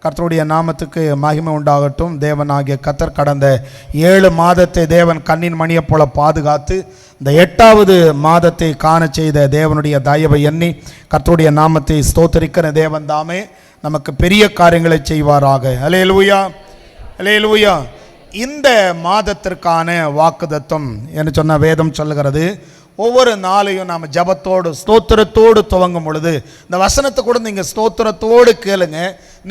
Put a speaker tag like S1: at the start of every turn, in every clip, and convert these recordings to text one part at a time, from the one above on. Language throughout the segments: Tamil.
S1: கர்த்தருடைய நாமத்துக்கு மகிமை உண்டாகட்டும். தேவனாகிய கர்த்தர் கடந்த 7 மாதத்தை தேவன் கண்ணின் மணியை போல பாதுகாத்து இந்த 8வது மாதத்தை காண செய்த தேவனுடைய தயவை எண்ணி கர்த்தருடைய நாமத்தை ஸ்தோத்தரிக்கிற தேவன் தாமே நமக்கு பெரிய காரியங்களை செய்வாராக. அல்லேலூயா, அல்லேலூயா. இந்த மாதத்திற்கான வாக்குத்தத்தம் என்று சொன்ன வேதம் சொல்லுகிறது, ஒவ்வொரு நாளையும் நாம் ஜபத்தோடு ஸ்தோத்திரத்தோடு துவங்கும் பொழுது இந்த வசனத்தை கூட நீங்கள் ஸ்தோத்திரத்தோடு கேளுங்க.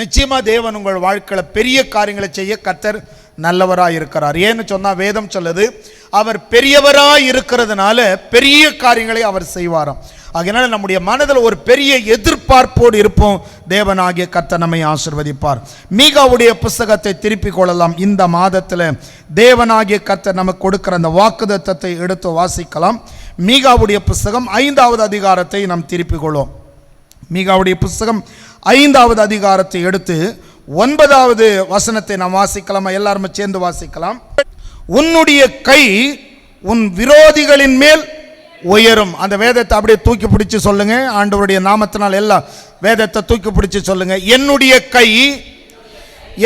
S1: நிச்சயமாக தேவன் உங்கள் வாழ்க்கையில் பெரிய காரியங்களை செய்ய கர்த்தர் நல்லவராக இருக்கிறார். ஏன்னு சொன்னால் வேதம் சொல்லுது, அவர் பெரியவராக இருக்கிறதுனால பெரிய காரியங்களை அவர் செய்வாராம். அதனால் நம்முடைய மனதில் ஒரு பெரிய எதிர்பார்ப்போடு இருப்போம். தேவனாகிய கர்த்தர் நம்மை ஆசீர்வதிப்பார். மீகாவுடைய புஸ்தகத்தை திருப்பிக் கொள்ளலாம். இந்த மாதத்தில் தேவனாகிய கர்த்தர் நமக்கு கொடுக்கிற அந்த வாக்குத்தத்தத்தை எடுத்து வாசிக்கலாம். மீகாவுடைய புஸ்தகம் 5வது அதிகாரத்தை நாம் திருப்பிக் கொள்வோம். மீகாவுடைய புஸ்தகம் 5வது அதிகாரத்தை எடுத்து 9வது வசனத்தை நாம் வாசிக்கலாம். எல்லாருமே சேர்ந்து வாசிக்கலாம். உன்னுடைய கை உன் விரோதிகளின் மேல் உயரும். அந்த வேதத்தை அப்படியே தூக்கி பிடிச்சு சொல்லுங்க. ஆண்டவருடைய நாமத்தினால் எல்லா வேதத்தை தூக்கி பிடிச்சு சொல்லுங்க. என்னுடைய கை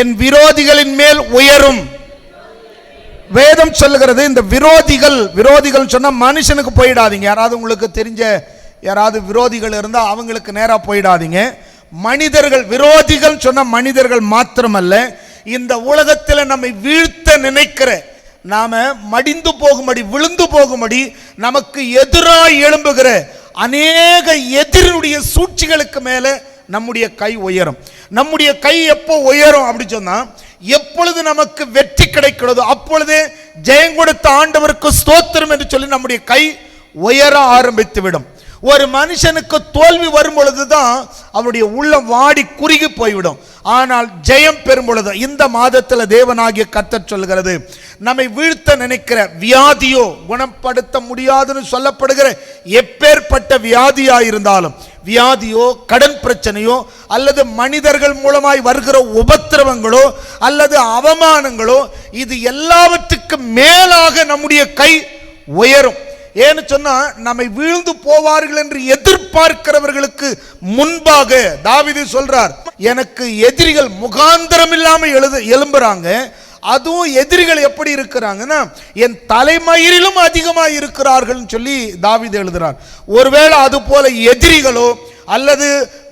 S1: என் விரோதிகளின் மேல் உயரும். வேதம் சொல்லுகிறது, இந்த விரோதிகள் சொன்னா மனுஷனுக்கு போயிடாதீங்க. யாராவது உங்களுக்கு தெரிஞ்ச யாராவது விரோதிகள் இருந்தால் அவங்களுக்கு நேராக போயிடாதீங்க. மனிதர்கள், விரோதிகள் சொன்ன மனிதர்கள் மாத்திரமல்ல, இந்த உலகத்தில் நம்மை வீழ்த்த நினைக்கிற, நாம மடிந்து போகும்படி விழுந்து போகும்படி நமக்கு எதிராக எழும்புகிற அநேக எதிரினுடைய சூழ்ச்சிகளுக்கு மேல நம்முடைய கை உயரும். நம்முடைய கை எப்போ உயரும் அப்படி சொன்னா, எப்பொழுது நமக்கு வெற்றி கிடைக்கிறதோ அப்பொழுதே ஜெயம் கொடுத்த ஆண்டவருக்கு ஸ்தோத்திரம் என்று சொல்லி நம்முடைய கை உயர ஆரம்பித்து விடும். ஒரு மனுஷனுக்கு தோல்வி வரும் பொழுதுதான் அவருடைய உள்ளம் வாடி குறுகி போய்விடும். ஆனால் ஜெயம் பெறும் பொழுது, இந்த மாதத்தில் தேவனாகிய கர்த்தர் சொல்கிறது, நம்மை வீழ்த்த நினைக்கிற வியாதியோ குணப்படுத்த முடியாதுன்னு சொல்லப்படுகிற எப்பேற்பட்ட வியாதியா இருந்தாலும், வியாதியோ கடன் பிரச்சனையோ அல்லது மனிதர்கள் மூலமாய் வருகிற உபத்திரவங்களோ அல்லது அவமானங்களோ, இது எல்லாவற்றுக்கு மேலாக நம்முடைய கை உயரும். ஏன்னு சொன்னா, நம்மை வீழ்ந்து போவார்கள் என்று எதிர்பார்க்கிறவர்களுக்கு முன்பாக தாவீது சொல்றார், எனக்கு எதிரிகள் முகாந்திரம் இல்லாம எழும்புறாங்க. அதுவும் எதிரிகள் எப்படி இருக்கிறாங்கன்னா, என் தலைமயிரிலும் அதிகமாக இருக்கிறார்கள் சொல்லி தாவீது எழுதுறார். ஒருவேளை அது போல எதிரிகளோ அல்லது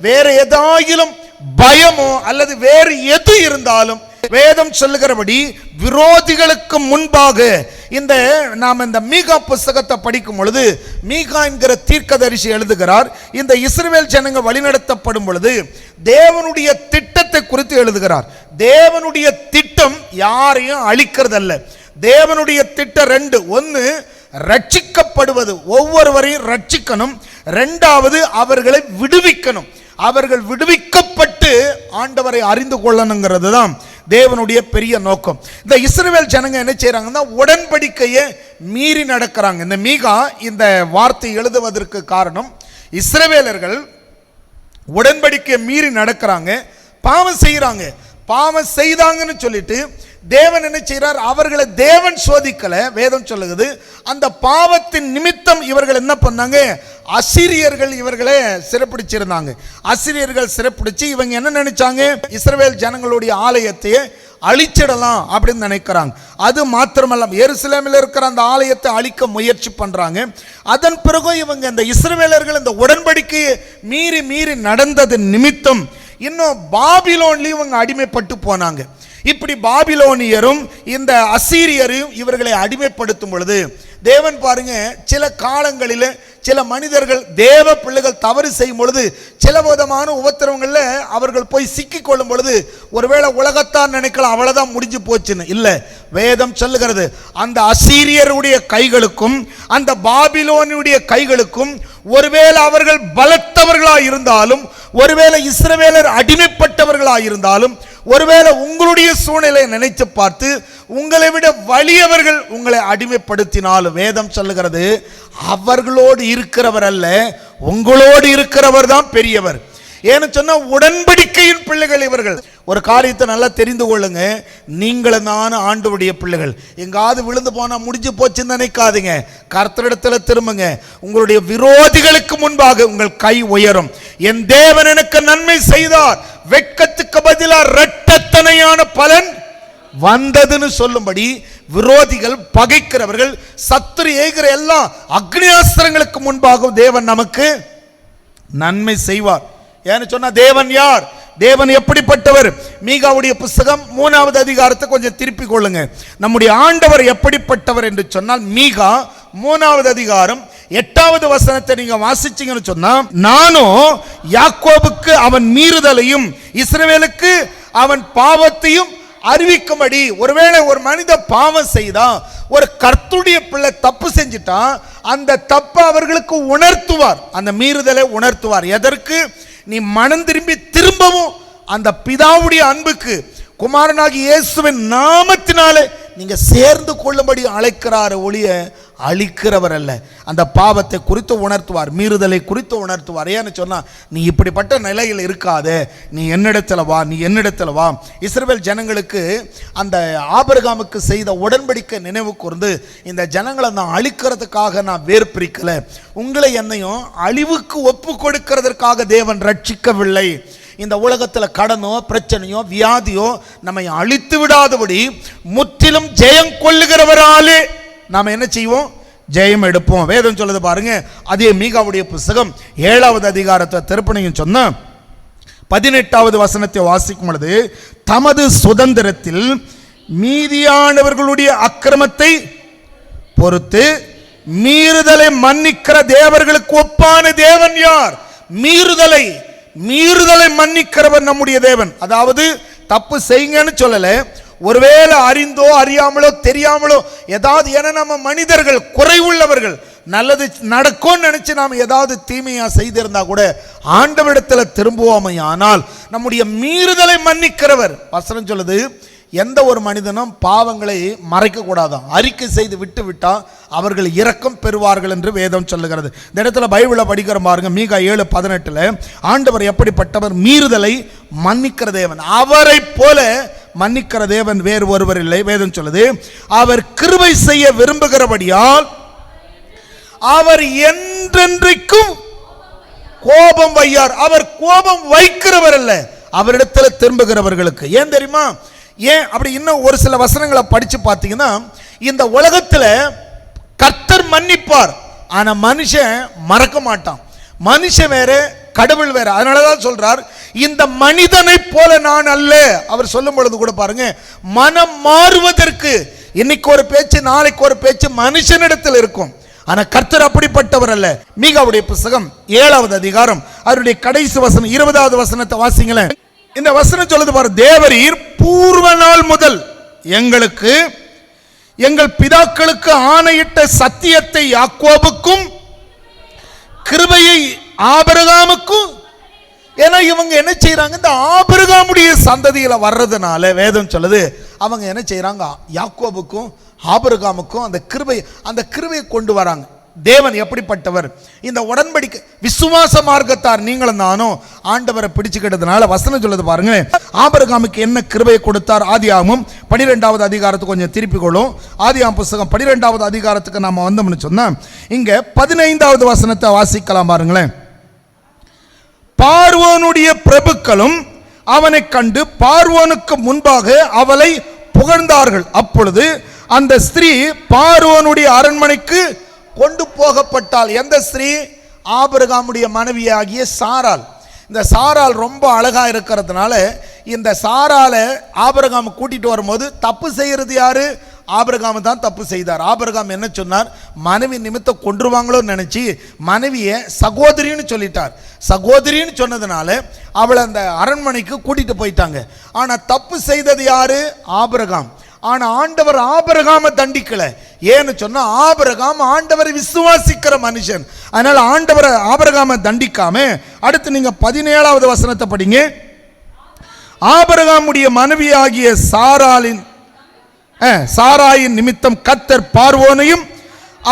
S1: வேற ஏதாயிலும் பயமோ அல்லது வேறு எது இருந்தாலும், வேதம் சொல்லுகிறபடி விரோதிகளுக்கு முன்பாக நாம் இந்த மீகா புஸ்தகத்தை படிக்கும் பொழுது, மீகா என்கிற தீர்க்கதரிசி எழுதுகிறார், இந்த இஸ்ரவேல் ஜனங்கள் வழிநடத்தப்படும் பொழுது தேவனுடைய திட்டத்தை குறித்து எழுதுகிறார். தேவனுடைய திட்டம் யாரையும் அழிக்கிறதல்ல. தேவனுடைய திட்டம் 2. 1, ரட்சிக்கப்படுவது, ஒவ்வொருவரையும் ரட்சிக்கணும். 2வது, அவர்களை விடுவிக்கணும். அவர்கள் விடுவிக்கப்பட்டு ஆண்டவரை அறிந்து கொள்ளணுங்கிறது தான் தேவனுடைய பெரிய நோக்கம். இந்த இஸ்ரவேல் ஜனங்க என்ன செய்யறாங்கன்னா, உடன்படிக்கையை மீறி நடக்கிறாங்க. இந்த மீகா இந்த வார்த்தை எழுதுவதற்கு காரணம், இஸ்ரவேலர்கள் உடன்படிக்கையை மீறி நடக்கிறாங்க, பாவம் செய்யறாங்க. பாவம் செய்தாங்கன்னு சொல்லிட்டு தேவன் என்ன செய்கிறார், அவர்களை தேவன் சோதிக்கல. வேதம் சொல்லுகிறது, அந்த பாவத்தின் நிமித்தம் இவர்கள் என்ன பண்ணாங்க, அசீரியர்கள் இவர்களை சிறைப்பிடிச்சிருந்தாங்க. அசீரியர்கள் சிறைப்பிடிச்சு இவங்க என்ன நினைச்சாங்க, இஸ்ரவேல் ஜனங்களுடைய ஆலயத்தை அழிச்சிடலாம் அப்படின்னு நினைக்கிறாங்க. அது மாத்திரமல்ல, எருசலேமில் இருக்கிற அந்த ஆலயத்தை அழிக்க முயற்சி பண்றாங்க. அதன் பிறகு இவங்க இந்த இஸ்ரவேலர்கள் இந்த உடன்படிக்கையை மீறி நடந்தது நிமித்தம் இன்னும் பாபிலோன்லயும் இவங்க அடிமைப்பட்டு போனாங்க. இப்படி பாபிலோனியரும் இந்த அசீரியரையும் இவர்களை அடிமைப்படுத்தும் பொழுது தேவன் பாருங்க, சில காலங்களில் சில மனிதர்கள் தேவ பிள்ளைகள் தவறு செய்யும் பொழுது சில விதமான உபத்திரவங்கள்ல அவர்கள் போய் சிக்கி கொள்ளும் பொழுது, ஒருவேளை உலகத்தான் நினைக்கலாம் அவ்வளவுதான் முடிஞ்சு போச்சுன்னு. இல்ல, வேதம் சொல்லுகிறது, அந்த அசீரியருடைய கைகளுக்கும் அந்த பாபிலோனுடைய கைகளுக்கும், ஒருவேளை அவர்கள் பலத்தவர்களாக இருந்தாலும், ஒருவேளை இஸ்ரவேலர் அடிமைப்பட்டவர்களாக இருந்தாலும், ஒருவேளை உங்களுடைய சூழ்நிலை நினைத்து பார்த்து உங்களை விட வலியவர்கள் உங்களை அடிமைப்படுத்தினாலும், வேதம் சொல்லுகிறது, அவர்களோடு இருக்கிறவர் அல்ல, உங்களோடு இருக்கிறவர் தான் பெரியவர். ஏன்னு சொன்னா, உடன்படிக்கையின் பிள்ளைகள் இவர்கள். ஒரு காரியத்தை நல்லா தெரிந்து கொள்ளுங்க, நீங்களும் நானும் ஆண்டவருடைய பிள்ளைகள். எங்காவது விழுந்து போனா முடிஞ்சு போச்சுன்னு நினைக்காதீங்க. கர்த்தரிடத்தில் திரும்புங்க. உங்களுடைய விரோதிகளுக்கு முன்பாக உங்கள் கை உயரும். என் தேவன் எனக்கு நன்மை செய்தார், வெட்கத்துக்கு பதிலாக இரட்டத்தனையான பலன் வந்ததுன்னு சொல்லும்படி விரோதிகள், பகைக்கிறவர்கள், சத்துரு ஏகிற எல்லா அக்னியாஸ்திரங்களுக்கு முன்பாக தேவன் நமக்கு நன்மை செய்வார். ஏன்னு சொன்னா தேவன் யார், தேவன் எப்படிப்பட்டவர்? மீகாவுடைய புஸ்தகம் 3வது அதிகாரத்தை கொஞ்சம் திருப்பி கொள்ளுங்க. நம்முடைய ஆண்டவர் எப்படிப்பட்டவர் என்று சொன்னால், மீகா 3வது அதிகாரம் 8வது வசனத்தை நீங்க வாசிச்சீங்கன்னு சொன்னா, நானும் யாக்கோபுக்கு அவன் மீறுதலையும் இஸ்ரவேலுக்கு அவன் பாவத்தையும் அறிவிக்கும்படி. ஒருவேளை ஒரு மனித பாவம் செய்தா, ஒரு கர்த்தருடைய பிள்ளை தப்பு செஞ்சிட்டா, அந்த தப்பை அவர்களுக்கு உணர்த்துவார், அந்த மீறுதலை உணர்த்துவார். எதற்கு? நீ மனம் திரும்பி திரும்பவும் அந்த பிதாவுடைய அன்புக்கு குமாரனாகி இயேசுவின் நாமத்தினாலே நீங்க சேர்ந்து கொள்ளும்படி அழைக்கிறார் ஒழிய அழிக்கிறவர் அல்ல. அந்த பாவத்தை குறித்து உணர்த்துவார், மீறுதலை குறித்து உணர்த்துவார். ஏன்னு சொன்னா, நீ இப்படிப்பட்ட நிலையில் இருக்காதே, நீ என்னிடத்துல வா, நீ என்னிடத்துல வா. இஸ்ரவேல் ஜனங்களுக்கு அந்த ஆபிரகாமுக்கு செய்த உடன்படிக்கை நினைவு கூர்ந்து, இந்த ஜனங்களை நான் அழிக்கிறதுக்காக நான் வேர் பிரிக்கல, உங்களை என்னையும் அழிவுக்கு ஒப்பு கொடுக்கிறதற்காக தேவன் ரட்சிக்கவில்லை. இந்த உலகத்தில் கடனோ பிரச்சனையோ வியாதியோ நம்மை அழித்து விடாதபடி முற்றிலும் ஜெயம் கொள்ளுகிறவராலே நாம் என்ன செய்வோம்? ஜெயம் எடுப்போம். வேதம் சொல்லுது பாருங்க. அதே மீகாவுடைய புஸ்தகம் 7வது அதிகாரத்தை திருப்பணியும் சொன்ன 18வது வசனத்தை வாசிக்கும் பொழுது, தமது சுதந்திரத்தில் மீதியானவர்களுடைய அக்கிரமத்தை பொறுத்து மீறுதலை மன்னிக்கிற தேவர்களுக்கு ஒப்பான தேவன் யார்? மீறுதலை மன்னிக்கிறவர் நம்முடைய தேவன். அதாவது தப்பு செய்யுங்கன்னு சொல்லல, ஒருவேளை அறிந்தோ அறியாமலோ தெரியாமலோ ஏதாவது, ஏன்னா நம்ம மனிதர்கள், குறைவுள்ளவர்கள், நல்லது நடக்கும்னு நினைச்சு நாம் ஏதாவது தீமையா செய்திருந்தா கூட ஆண்டவரிடத்தில் திரும்புவோமே, ஆனால் நம்முடைய மீறுதலை மன்னிக்கிறவர். வசனம் சொல்லுது, எந்த ஒரு மனிதனும் பாவங்களை மறைக்க கூடாதான், அறிக்கை செய்து விட்டு விட்டா அவர்கள் இரக்கம் பெறுவார்கள் என்று வேதம் சொல்லுகிறது. இந்த இடத்துல பைபிளை படிக்கிற பாருங்க. மீகா 7:18 ஆண்டவர் எப்படிப்பட்டவர்? மீறுதலை மன்னிக்கிற தேவன். அவரை போல மன்னிக்கிற தேவன் வேறு ஒருவர் இல்லை. வேதம் சொல்லுது, அவர் கிருபை செய்ய விரும்புகிறபடியால் அவர் என்றென்றைக்கும் கோபம் வையார். அவர் கோபம் வைக்கிறவர் அல்ல, அவரிடத்தில் திரும்புகிறவர்களுக்கு. ஏன் தெரியுமா? ஏன் அப்படி? இன்னும் ஒரு சில வசனங்களை படிச்சு பார்த்தீங்கன்னா, இந்த உலகத்தில் கர்த்தர் மன்னிப்பார், ஆனா மனுஷன் மறக்க மாட்டான். மனுஷன் வேற, கடவுள் வேற. அதனாலதான் சொல்றார், இந்த மனிதனை போல நான் அல்ல. அவர் சொல்லும் பொழுது கூட பாருங்க, மனம் மாறுவதற்கு இன்னைக்கு ஒரு பேச்சு, நாளைக்கு ஒரு பேச்சு மனுஷனிடத்தில் இருக்கும். ஆனா கர்த்தர் அப்படிப்பட்டவர் அல்ல. மீகாவுடைய புஸ்தகம் 7வது அதிகாரம் அவருடைய கடைசி வசனம் 20வது வசனத்தை வாசிங்களேன். இந்த வசனம் சொல்லுது பாரு, தேவரீர் பூர்வ நாள் முதல் எங்களுக்கு எங்கள் பிதாக்களுக்கு ஆணையிட்ட சத்தியத்தை யாக்கோபுக்கும் கிருபையை ஆபிரகாமுக்கும். ஏன்னா இவங்க என்ன செய்யறாங்க? இந்த ஆபிரகாமுடைய சந்ததியில வர்றதுனால வேதம் சொல்லுது, அவங்க என்ன செய்யறாங்க? யாக்கோபுக்கும் ஆபிரகாமுக்கும் அந்த கிருபையை கொண்டு வராங்க. தேவன் எப்படிப்பட்டவர்? இந்த உடன்படிக்கை விசுவாச மார்க்கத்தார் நீங்களும் நானும் ஆண்டவரை பிடிச்சுக்கிட்டதுனால வசனம் சொல்லுது பாருங்க, ஆபிரகாமுக்கு என்ன கிருபையை கொடுத்தார்? ஆதியாகமம் 12வது அதிகாரத்துக்கு கொஞ்சம் திருப்பி கொள்ளும். ஆதியாகமம் புஸ்தகம் 12வது அதிகாரத்துக்கு நாம வந்தோம்னு சொன்னா, இங்க 15வது வசனத்தை வாசிக்கலாம் பாருங்களேன். பார்வோனுடைய பிரபுக்களும் அவனை கண்டு பார்வோனுக்கு முன்பாக அவளை புகழ்ந்தார்கள். அப்பொழுது அந்த ஸ்திரீ பார்வோனுடைய அரண்மனைக்கு கொண்டு போகப்பட்டாள். எந்த ஸ்திரீ? ஆபிரகாமுடைய மனைவியாகிய சாராள். இந்த சாராள் ரொம்ப அழகா இருக்கிறதுனால இந்த சாராளை ஆபிரகாம் கூட்டிட்டு வரும்போது தப்பு செய்யறது யாரு? ஆபிரகாம் தான் தப்பு செய்தார். ஆபிரகாம் என்ன சொன்னார்? மனைவி நிமித்தம் கொன்றுவாங்களோன்னு நினைச்சு மனைவியை சகோதரின்னு சொல்லிட்டார். சகோதரின்னு சொன்னதுனால அவளை அந்த அரண்மனைக்கு கூட்டிட்டு போயிட்டாங்க. ஆனா தப்பு செய்தது யாரு? ஆபிரகாம். ஆனா ஆண்டவர் ஆபிரகாமை தண்டிக்கல. ஏன்னு சொன்னா ஆபிரகாம் ஆண்டவரை விசுவாசிக்கிற மனுஷன். அதனால ஆண்டவரை ஆபிரகாமை தண்டிக்காம அடுத்து நீங்க 17வது வசனத்தை படிங்க. ஆபிரகாமுடைய மனைவியாகிய சாராயின் நிமித்தம் கர்த்தர் பார்வோனையும்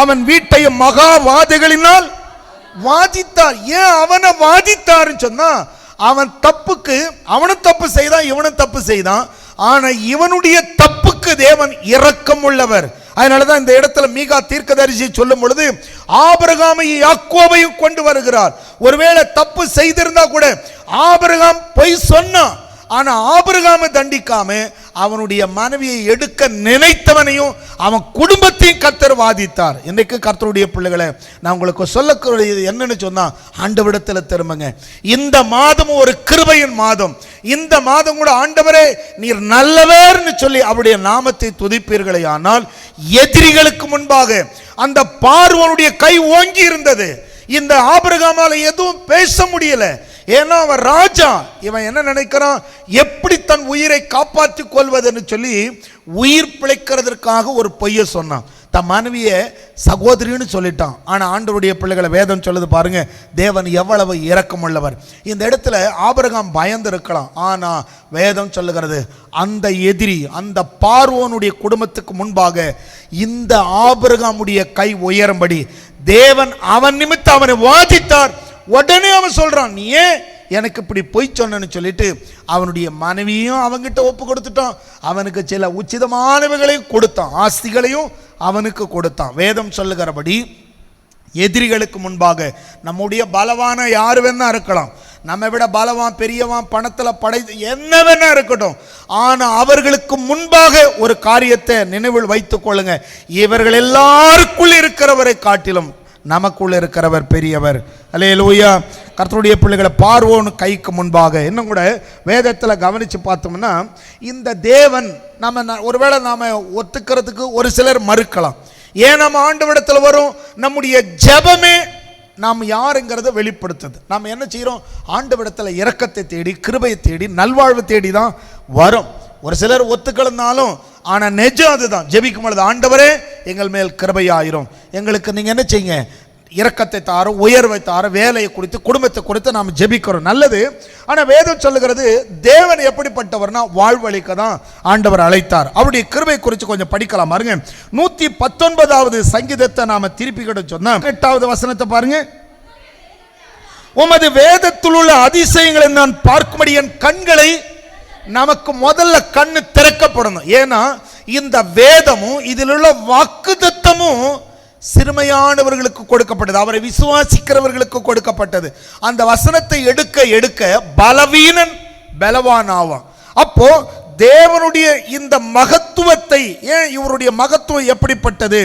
S1: அவன் வீட்டையும் மகா வாதைகளினால் வாதித்தார். ஏன் அவனை வாதித்தாருன்னு சொன்னா, அவன் தப்புக்கு அவனும் தப்பு செய்தான், இவனும் தப்பு செய்தான். ஆனா இவனுடைய தப்புக்கு தேவன் இரக்கம் உள்ளவர். அதனாலதான் இந்த இடத்துல மீகா தீர்க்கதரிசி சொல்லும் பொழுது ஆபிரகாமையும் யாக்கோபையும் கொண்டு வருகிறார். ஒருவேளை தப்பு செய்திருந்தா கூட ஆபிரகாம் பொய் சொன்னான், ஆனா ஆபிரகாமை தண்டிக்காம அவனுடைய மனைவியை எடுக்க நினைத்தவனையும் அவன் குடும்பத்தையும் கர்த்தர் வாதித்தார். இன்றைக்கு கர்த்தருடைய பிள்ளைகளை நான் உங்களுக்கு சொல்லக்கூடியது என்னன்னு சொன்னா, ஆண்டவரிடத்தில் திரும்புங்க. இந்த மாதம் ஒரு கிருபையின் மாதம். இந்த மாதம் கூட ஆண்டவரே நீர் நல்லவர்னு சொல்லி அவருடைய நாமத்தை துதிப்பீர்களே ஆனால் எதிரிகளுக்கு முன்பாக அந்த பார்வோனுடைய கை ஓங்கி இருந்தது. இந்த ஆபிரகாமால எதுவும் பேச முடியல. ஏன்னா அவன் ராஜா. இவன் என்ன நினைக்கிறான், எப்படி தன் உயிரை காப்பாற்றிக் கொள்வதுன்னு சொல்லி உயிர் பிழைக்கிறதுக்காக ஒரு பொய்யை சொன்னான். தன் மனைவிய சகோதரின்னு சொல்லிட்டான். ஆனா ஆண்டவருடைய பிள்ளைகளை வேதம் சொல்லுது பாருங்க, தேவன் எவ்வளவு இரக்கமுள்ளவர். இந்த இடத்துல ஆபிரகாம் பயந்து இருக்கலாம், ஆனா வேதம் சொல்லுகிறது அந்த எதிரி, அந்த பார்வோனுடைய குடும்பத்துக்கு முன்பாக இந்த ஆபிரகாமுடைய கை உயரும்படி தேவன் அவன் நிமித்தம் அவனை வாதித்தார். உடனே அவன் சொல்றான், நீ ஏன் எனக்கு இப்படி பொய் சொன்னு சொல்லிட்டு அவனுடைய மனைவியும் அவன்கிட்ட ஒப்பு கொடுத்துட்டான். அவனுக்கு சில உச்சிதமானவைகளையும் கொடுத்தான், ஆஸ்திகளையும் அவனுக்கு கொடுத்தான். வேதம் சொல்லுகிறபடி எதிரிகளுக்கு முன்பாக நம்முடைய பலவான யாரு வேணா இருக்கலாம், நம்ம விட பலவான் பெரியவான் பணத்துல படை என்ன வேணா இருக்கட்டும், ஆனா அவர்களுக்கு முன்பாக ஒரு காரியத்தை நினைவில் வைத்துக் கொள்ளுங்க, இவர்கள் எல்லாருக்குள் இருக்கிறவரை காட்டிலும் நமக்குள்ள இருக்கிறவர் பெரியவர். அல்லேலூயா. கர்த்தருடைய பிள்ளைகளை பார்வோன் கைக்கு முன்பாக இன்னும் கூட வேதத்தில் கவனித்து பார்த்தோம்னா, இந்த தேவன் நம்ம ஒருவேளை நாம் ஒத்துக்கிறதுக்கு ஒரு சிலர் மறுக்கலாம். ஏன் நம்ம ஆண்டவரிடத்தில் வரும், நம்முடைய ஜெபமே நாம் யாருங்கிறத வெளிப்படுத்துது. நாம் என்ன செய்கிறோம், ஆண்டவரிடத்தில் இரக்கத்தை தேடி கிருபையை தேடி நல்வாழ்வு தேடி தான் வரும். ஒரு சிலர் ஒத்துக்கலனாலும் ஆனால் நிஜம் அதுதான். ஜெபிக்கும் பொழுது ஆண்டவரே எங்கள் மேல் கிருபையாயிரும், எங்களுக்கு நீங்கள் என்ன செய்யுங்க, இரக்கத்தை தார, உயர்வை தார, வேலையை குறித்து குடும்பத்தை குறித்து நாம் ஜெபிக்கிறோம், நல்லது. ஆனால் வேதம் சொல்லுகிறது தேவன் எப்படிப்பட்டவர்னா வாழ்வழிக்க தான் ஆண்டவர் அழைத்தார். அவருடைய கிருபை குறித்து கொஞ்சம் படிக்கலாம் பாருங்க. 119வது சங்கீதத்தை நாம திருப்பிக்கிட்ட சொன்னா 8வது வசனத்தை பாருங்க. உமது வேதத்தில் உள்ள அதிசயங்களை நான் பார்க்கும்படி என் கண்களை, நமக்கு முதல்ல கண்ணு திறக்கப்படணும். ஏன்னா இந்த வேதமும் இதில் உள்ள வாக்குத்தத்தமும் சிறுமையானவர்களுக்கு கொடுக்கப்பட்டது, அவரை விசுவாசிக்கிறவர்களுக்கு கொடுக்கப்பட்டது. அந்த வசனத்தை எடுக்க எடுக்க பலவீனன் பலவான் ஆவான். அப்போ தேவனுடைய இந்த மகத்துவத்தை, ஏன் இவருடைய மகத்துவம் எப்படிப்பட்டது,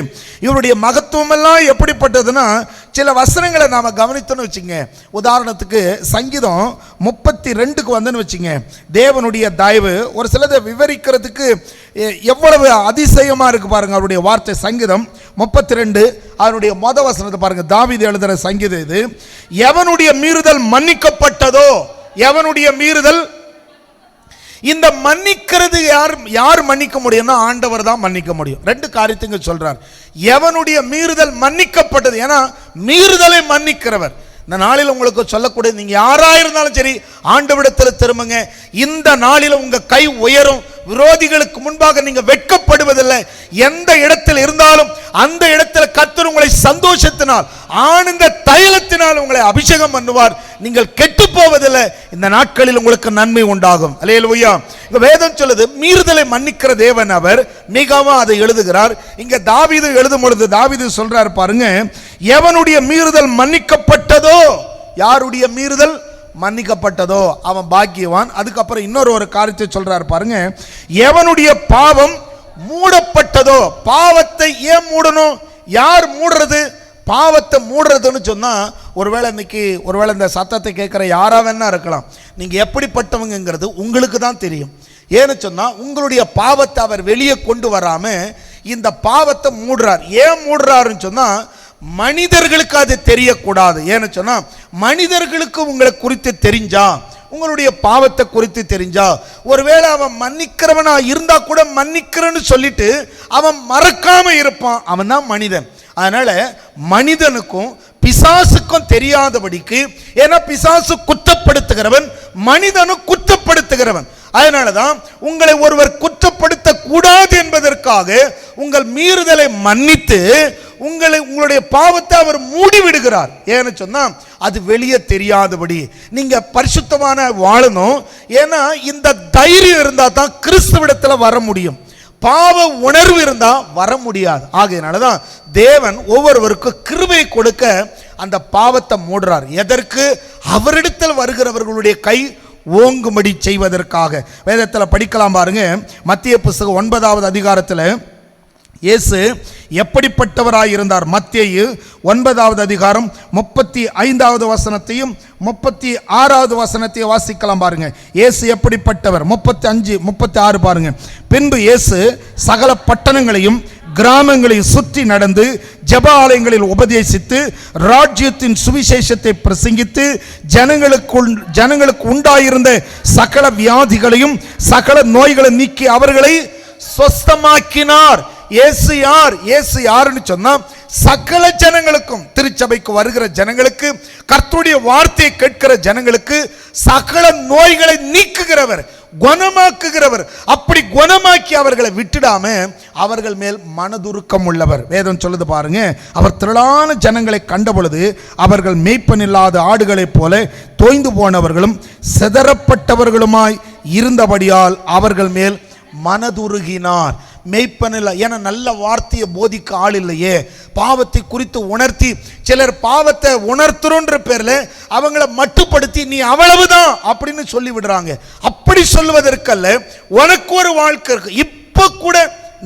S1: இவருடைய மகத்துவம் எல்லாம் எப்படிப்பட்டதுன்னா சில வசனங்களை நாம கவனித்தோன்னு வச்சுங்க. உதாரணத்துக்கு சங்கீதம் 32க்கு வந்துன்னு வச்சுங்க, தேவனுடைய தயவு ஒரு சிலதை விவரிக்கிறதுக்கு எவ்வளவு அதிசயமா இருக்கு பாருங்க அவருடைய வார்த்தை. சங்கீதம் 32 அதனுடைய வசனத்தை பாருங்க. தாவீது எழுதுற சங்கீதம் இது. எவனுடைய மீறுதல் மன்னிக்கப்பட்டதோ, எவனுடைய மீறுதல், இந்த மன்னிக்கிறது யார் மன்னிக்க முடியும்னா ஆண்டவர் தான் மன்னிக்க முடியும். ரெண்டு காரியத்தை சொல்றார். எவனுடைய மீறுதல் மன்னிக்கப்பட்டது, ஏன்னா மீறுதலை மன்னிக்கிறவர். இந்த நாளில் உங்களுக்கு சொல்லக்கூடிய, நீங்க யாரா இருந்தாலும் சரி ஆண்டவரிடத்தில் திரும்புங்க. இந்த நாளில் உங்க கை உயரும். விரோதிகளுக்கு முன்பாக நீங்க வெட்கப்படுவதில்லை. எந்த இடத்தில் இருந்தாலும் அந்த இடத்தில் கர்த்தர் உங்களை சந்தோஷத்தினால் ஆனந்த தைலத்தினால் உங்களை அபிஷேகம் பண்ணுவார். நீங்கள் கெட்டு போவதில்லை. இந்த நாட்களில் உங்களுக்கு நன்மை உண்டாகும். அல்லேலூயா. இந்த வேதம் சொல்லுது மீறுதலை மன்னிக்கிற தேவன் அவர். மிகவும் அதை எழுதுகிறார். இங்க தாவீது எழுதும் பொழுது தாவீது சொல்றார் பாருங்க, எவனுடைய மீறுதல் மன்னிக்கப்பட்டதோ, யாருடைய மீறுதல் மன்னிக்கப்பட்டதோ அவன் பாக்கியவான். அதுக்கப்புறம் இன்னொரு காரியத்தை சொல்றார் பாருங்க, எவனுடைய பாவம் மூடப்பட்டதோ. பாவத்தை ஏன் மூடணும், யார் மூடுறது, பாவத்தை மூடுறதுன்னு சொன்னா, ஒருவேளை இன்னைக்கு ஒருவேளை இந்த சத்தத்தை கேட்கிற யாரா வேணா இருக்கலாம், நீங்க எப்படிப்பட்டவங்கிறது உங்களுக்கு தான் தெரியும். ஏன்னு சொன்னா உங்களுடைய பாவத்தை அவர் வெளியே கொண்டு வராம இந்த பாவத்தை மூடுறார். ஏன் மூடுறாருன்னு சொன்னா மனிதர்களுக்கு அது தெரியக்கூடாது. ஏன்னு சொன்னா மனிதர்களுக்கு உங்களை குறித்து தெரிஞ்சா, உங்களுடைய பாவத்தை குறித்து தெரிஞ்சா, ஒருவேளை அவன் மன்னிக்கிறவனா இருந்தா கூட மன்னிக்கிறன்னு சொல்லிட்டு அவன் மறக்காம இருப்பான், அவன் தான் மனிதன். அதனால மனிதனுக்கும் பிசாசுக்கும் தெரியாதபடிக்கு, ஏன்னா பிசாசு குற்றப்படுத்துகிறவன், மனிதனும் குற்றப்படுத்துகிறவன். அதனாலதான் உங்களை ஒருவர் குற்றப்படுத்த கூடாது என்பதற்காக உங்கள் மீறுதலை மன்னித்து உங்களுடைய பாவத்தை அவர் மூடி விடுகிறார். ஏன்னு சொன்னா அது வெளியே தெரியாதபடி நீங்க பரிசுத்தமான வாழணும். ஏன்னா இந்த தைரியம் இருந்தா தான் கிறிஸ்துவிடத்துல வர முடியும். பாவ உணர்வு இருந்தா வர முடியாது. ஆகையினாலதான் தேவன் ஒவ்வொருவருக்கும் கிருபை கொடுக்க அந்த பாவத்தை மூடுறார். எதற்கு? அவரிடத்தில் வருகிறவர்களுடைய கை ஓங்கும்படி செய்வதற்காக. வேதத்தில் படிக்கலாம் பாருங்க. மத்திய புஸ்தகம் 9வது அதிகாரத்தில் இயேசு எப்படிப்பட்டவராயிருந்தார். மத்தேயு 9வது அதிகாரம் 35வது வசனத்தையும் 36வது வசனத்தையும் வாசிக்கலாம் பாருங்க. இயேசு எப்படிப்பட்டவர்? 35, 36 பாருங்க. பின்பு இயேசு சகல பட்டணங்களையும் கிராமங்களையும் சுற்றி நடந்து ஜெப ஆலயங்களில் உபதேசித்து ராஜ்யத்தின் சுவிசேஷத்தை பிரசங்கித்து ஜனங்களுக்கு உண்டாயிருந்த சகல வியாதிகளையும் சகல நோய்களை நீக்கி அவர்களை சொஸ்தமாக்கினார். இயேசு யார்? இயேசு யாருன்னு சொன்னா சகல ஜனங்களுக்கும், திருச்சபைக்கு வருகிற ஜனங்களுக்கு, கர்த்தருடைய வார்த்தையை கேட்கிற ஜனங்களுக்கு சகல நோய்களை நீக்குகிறவர், குணமாக்குகிறவர். அப்படி குணமாக்கி அவர்களை விட்டுடாம அவர்கள் மேல் மனதுருக்கம் உள்ளவர். வேதம் சொல்லுது பாருங்க. அவர் திரளான ஜனங்களை கண்ட பொழுது அவர்கள் மேய்ப்பன் இல்லாத ஆடுகளைப் போல தோய்ந்து போனவர்களும் சிதறப்பட்டவர்களுமாய் இருந்தபடியால் அவர்கள் மேல் மனதுருகினார். மெய்ப்பன் இல்லை. ஏன்னா நல்ல வார்த்தையை போதிக்க ஆள் இல்லையே. பாவத்தை குறித்து உணர்த்தி, சிலர் பாவத்தை உணர்த்துறோன்ற பேர்ல அவங்கள மட்டுப்படுத்தி நீ அவ்வளவுதான் அப்படின்னு சொல்லி விடுறாங்க. அப்படி சொல்லுவதற்கல்ல, உனக்கு ஒரு வாழ்க்கை இருக்கு. இப்ப கூட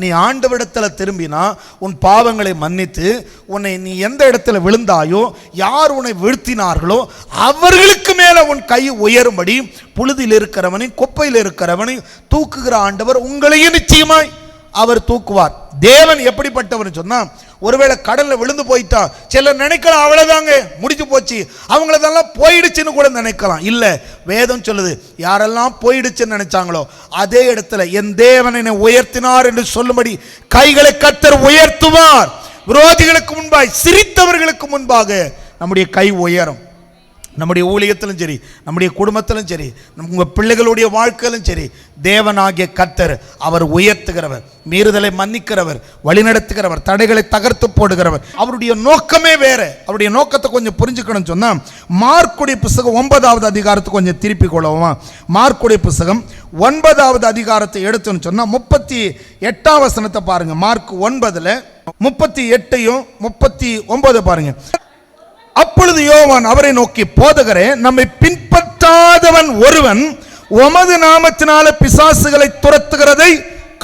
S1: நீ ஆண்டவரிடத்தில் திரும்பினா உன் பாவங்களை மன்னித்து உன்னை நீ எந்த இடத்துல விழுந்தாயோ, யார் உன்னை வீழ்த்தினார்களோ அவர்களுக்கு மேல உன் கை உயரும்படி புழுதியில் இருக்கிறவனை குப்பையில் இருக்கிறவனை தூக்குகிற ஆண்டவர் உங்களையும் நிச்சயமாய் அவர் தூக்குவார். தேவன் எப்படிப்பட்டவர் சொன்னா, ஒருவேளை கடல்ல விழுந்து போயிட்டா சிலர் நினைக்கலாம் அவ்வளவுதாங்க முடிஞ்சு போச்சு, அவங்களதெல்லாம் போயிடுச்சுன்னு கூட நினைக்கலாம். இல்ல, வேதம் சொல்லுது யாரெல்லாம் போயிடுச்சுன்னு நினைச்சாங்களோ அதே இடத்துல என் தேவன் என்னை உயர்த்தினார் என்று சொல்லும்படி கைகளை கர்த்தர் உயர்த்துவார். விரோதிகளுக்கு முன்பாக, சிரித்தவர்களுக்கு முன்பாக நம்முடைய கை உயரும். நம்முடைய ஊழியத்திலும் சரி, நம்முடைய குடும்பத்திலும் சரி, உங்கள் பிள்ளைகளுடைய வாழ்க்கையிலும் சரி, தேவனாகிய கர்த்தர் அவர் உயர்த்துகிறவர், மீறுதலை மன்னிக்கிறவர், வழிநடத்துகிறவர், தடைகளை தகர்த்து போடுகிறவர். அவருடைய நோக்கமே வேற. அவருடைய நோக்கத்தை கொஞ்சம் புரிஞ்சுக்கணும்னு சொன்னா, மார்க்குடைய புஸ்தகம் 9வது அதிகாரத்தை கொஞ்சம் திருப்பி கொள்ளவுமா. மார்க்குடைய புஸ்தகம் 9வது அதிகாரத்தை எடுத்துன்னு சொன்னா 38ஆம் வசனத்தை பாருங்க. மார்க் 9ல் 38ஐயும் 39 பாருங்க. அப்பொழுது யோவான் அவரை நோக்கி, போதகரே, நம்மை பின்பற்றாதவன் ஒருவன் உமது நாமத்தினால பிசாசுகளை துரத்துகிறதை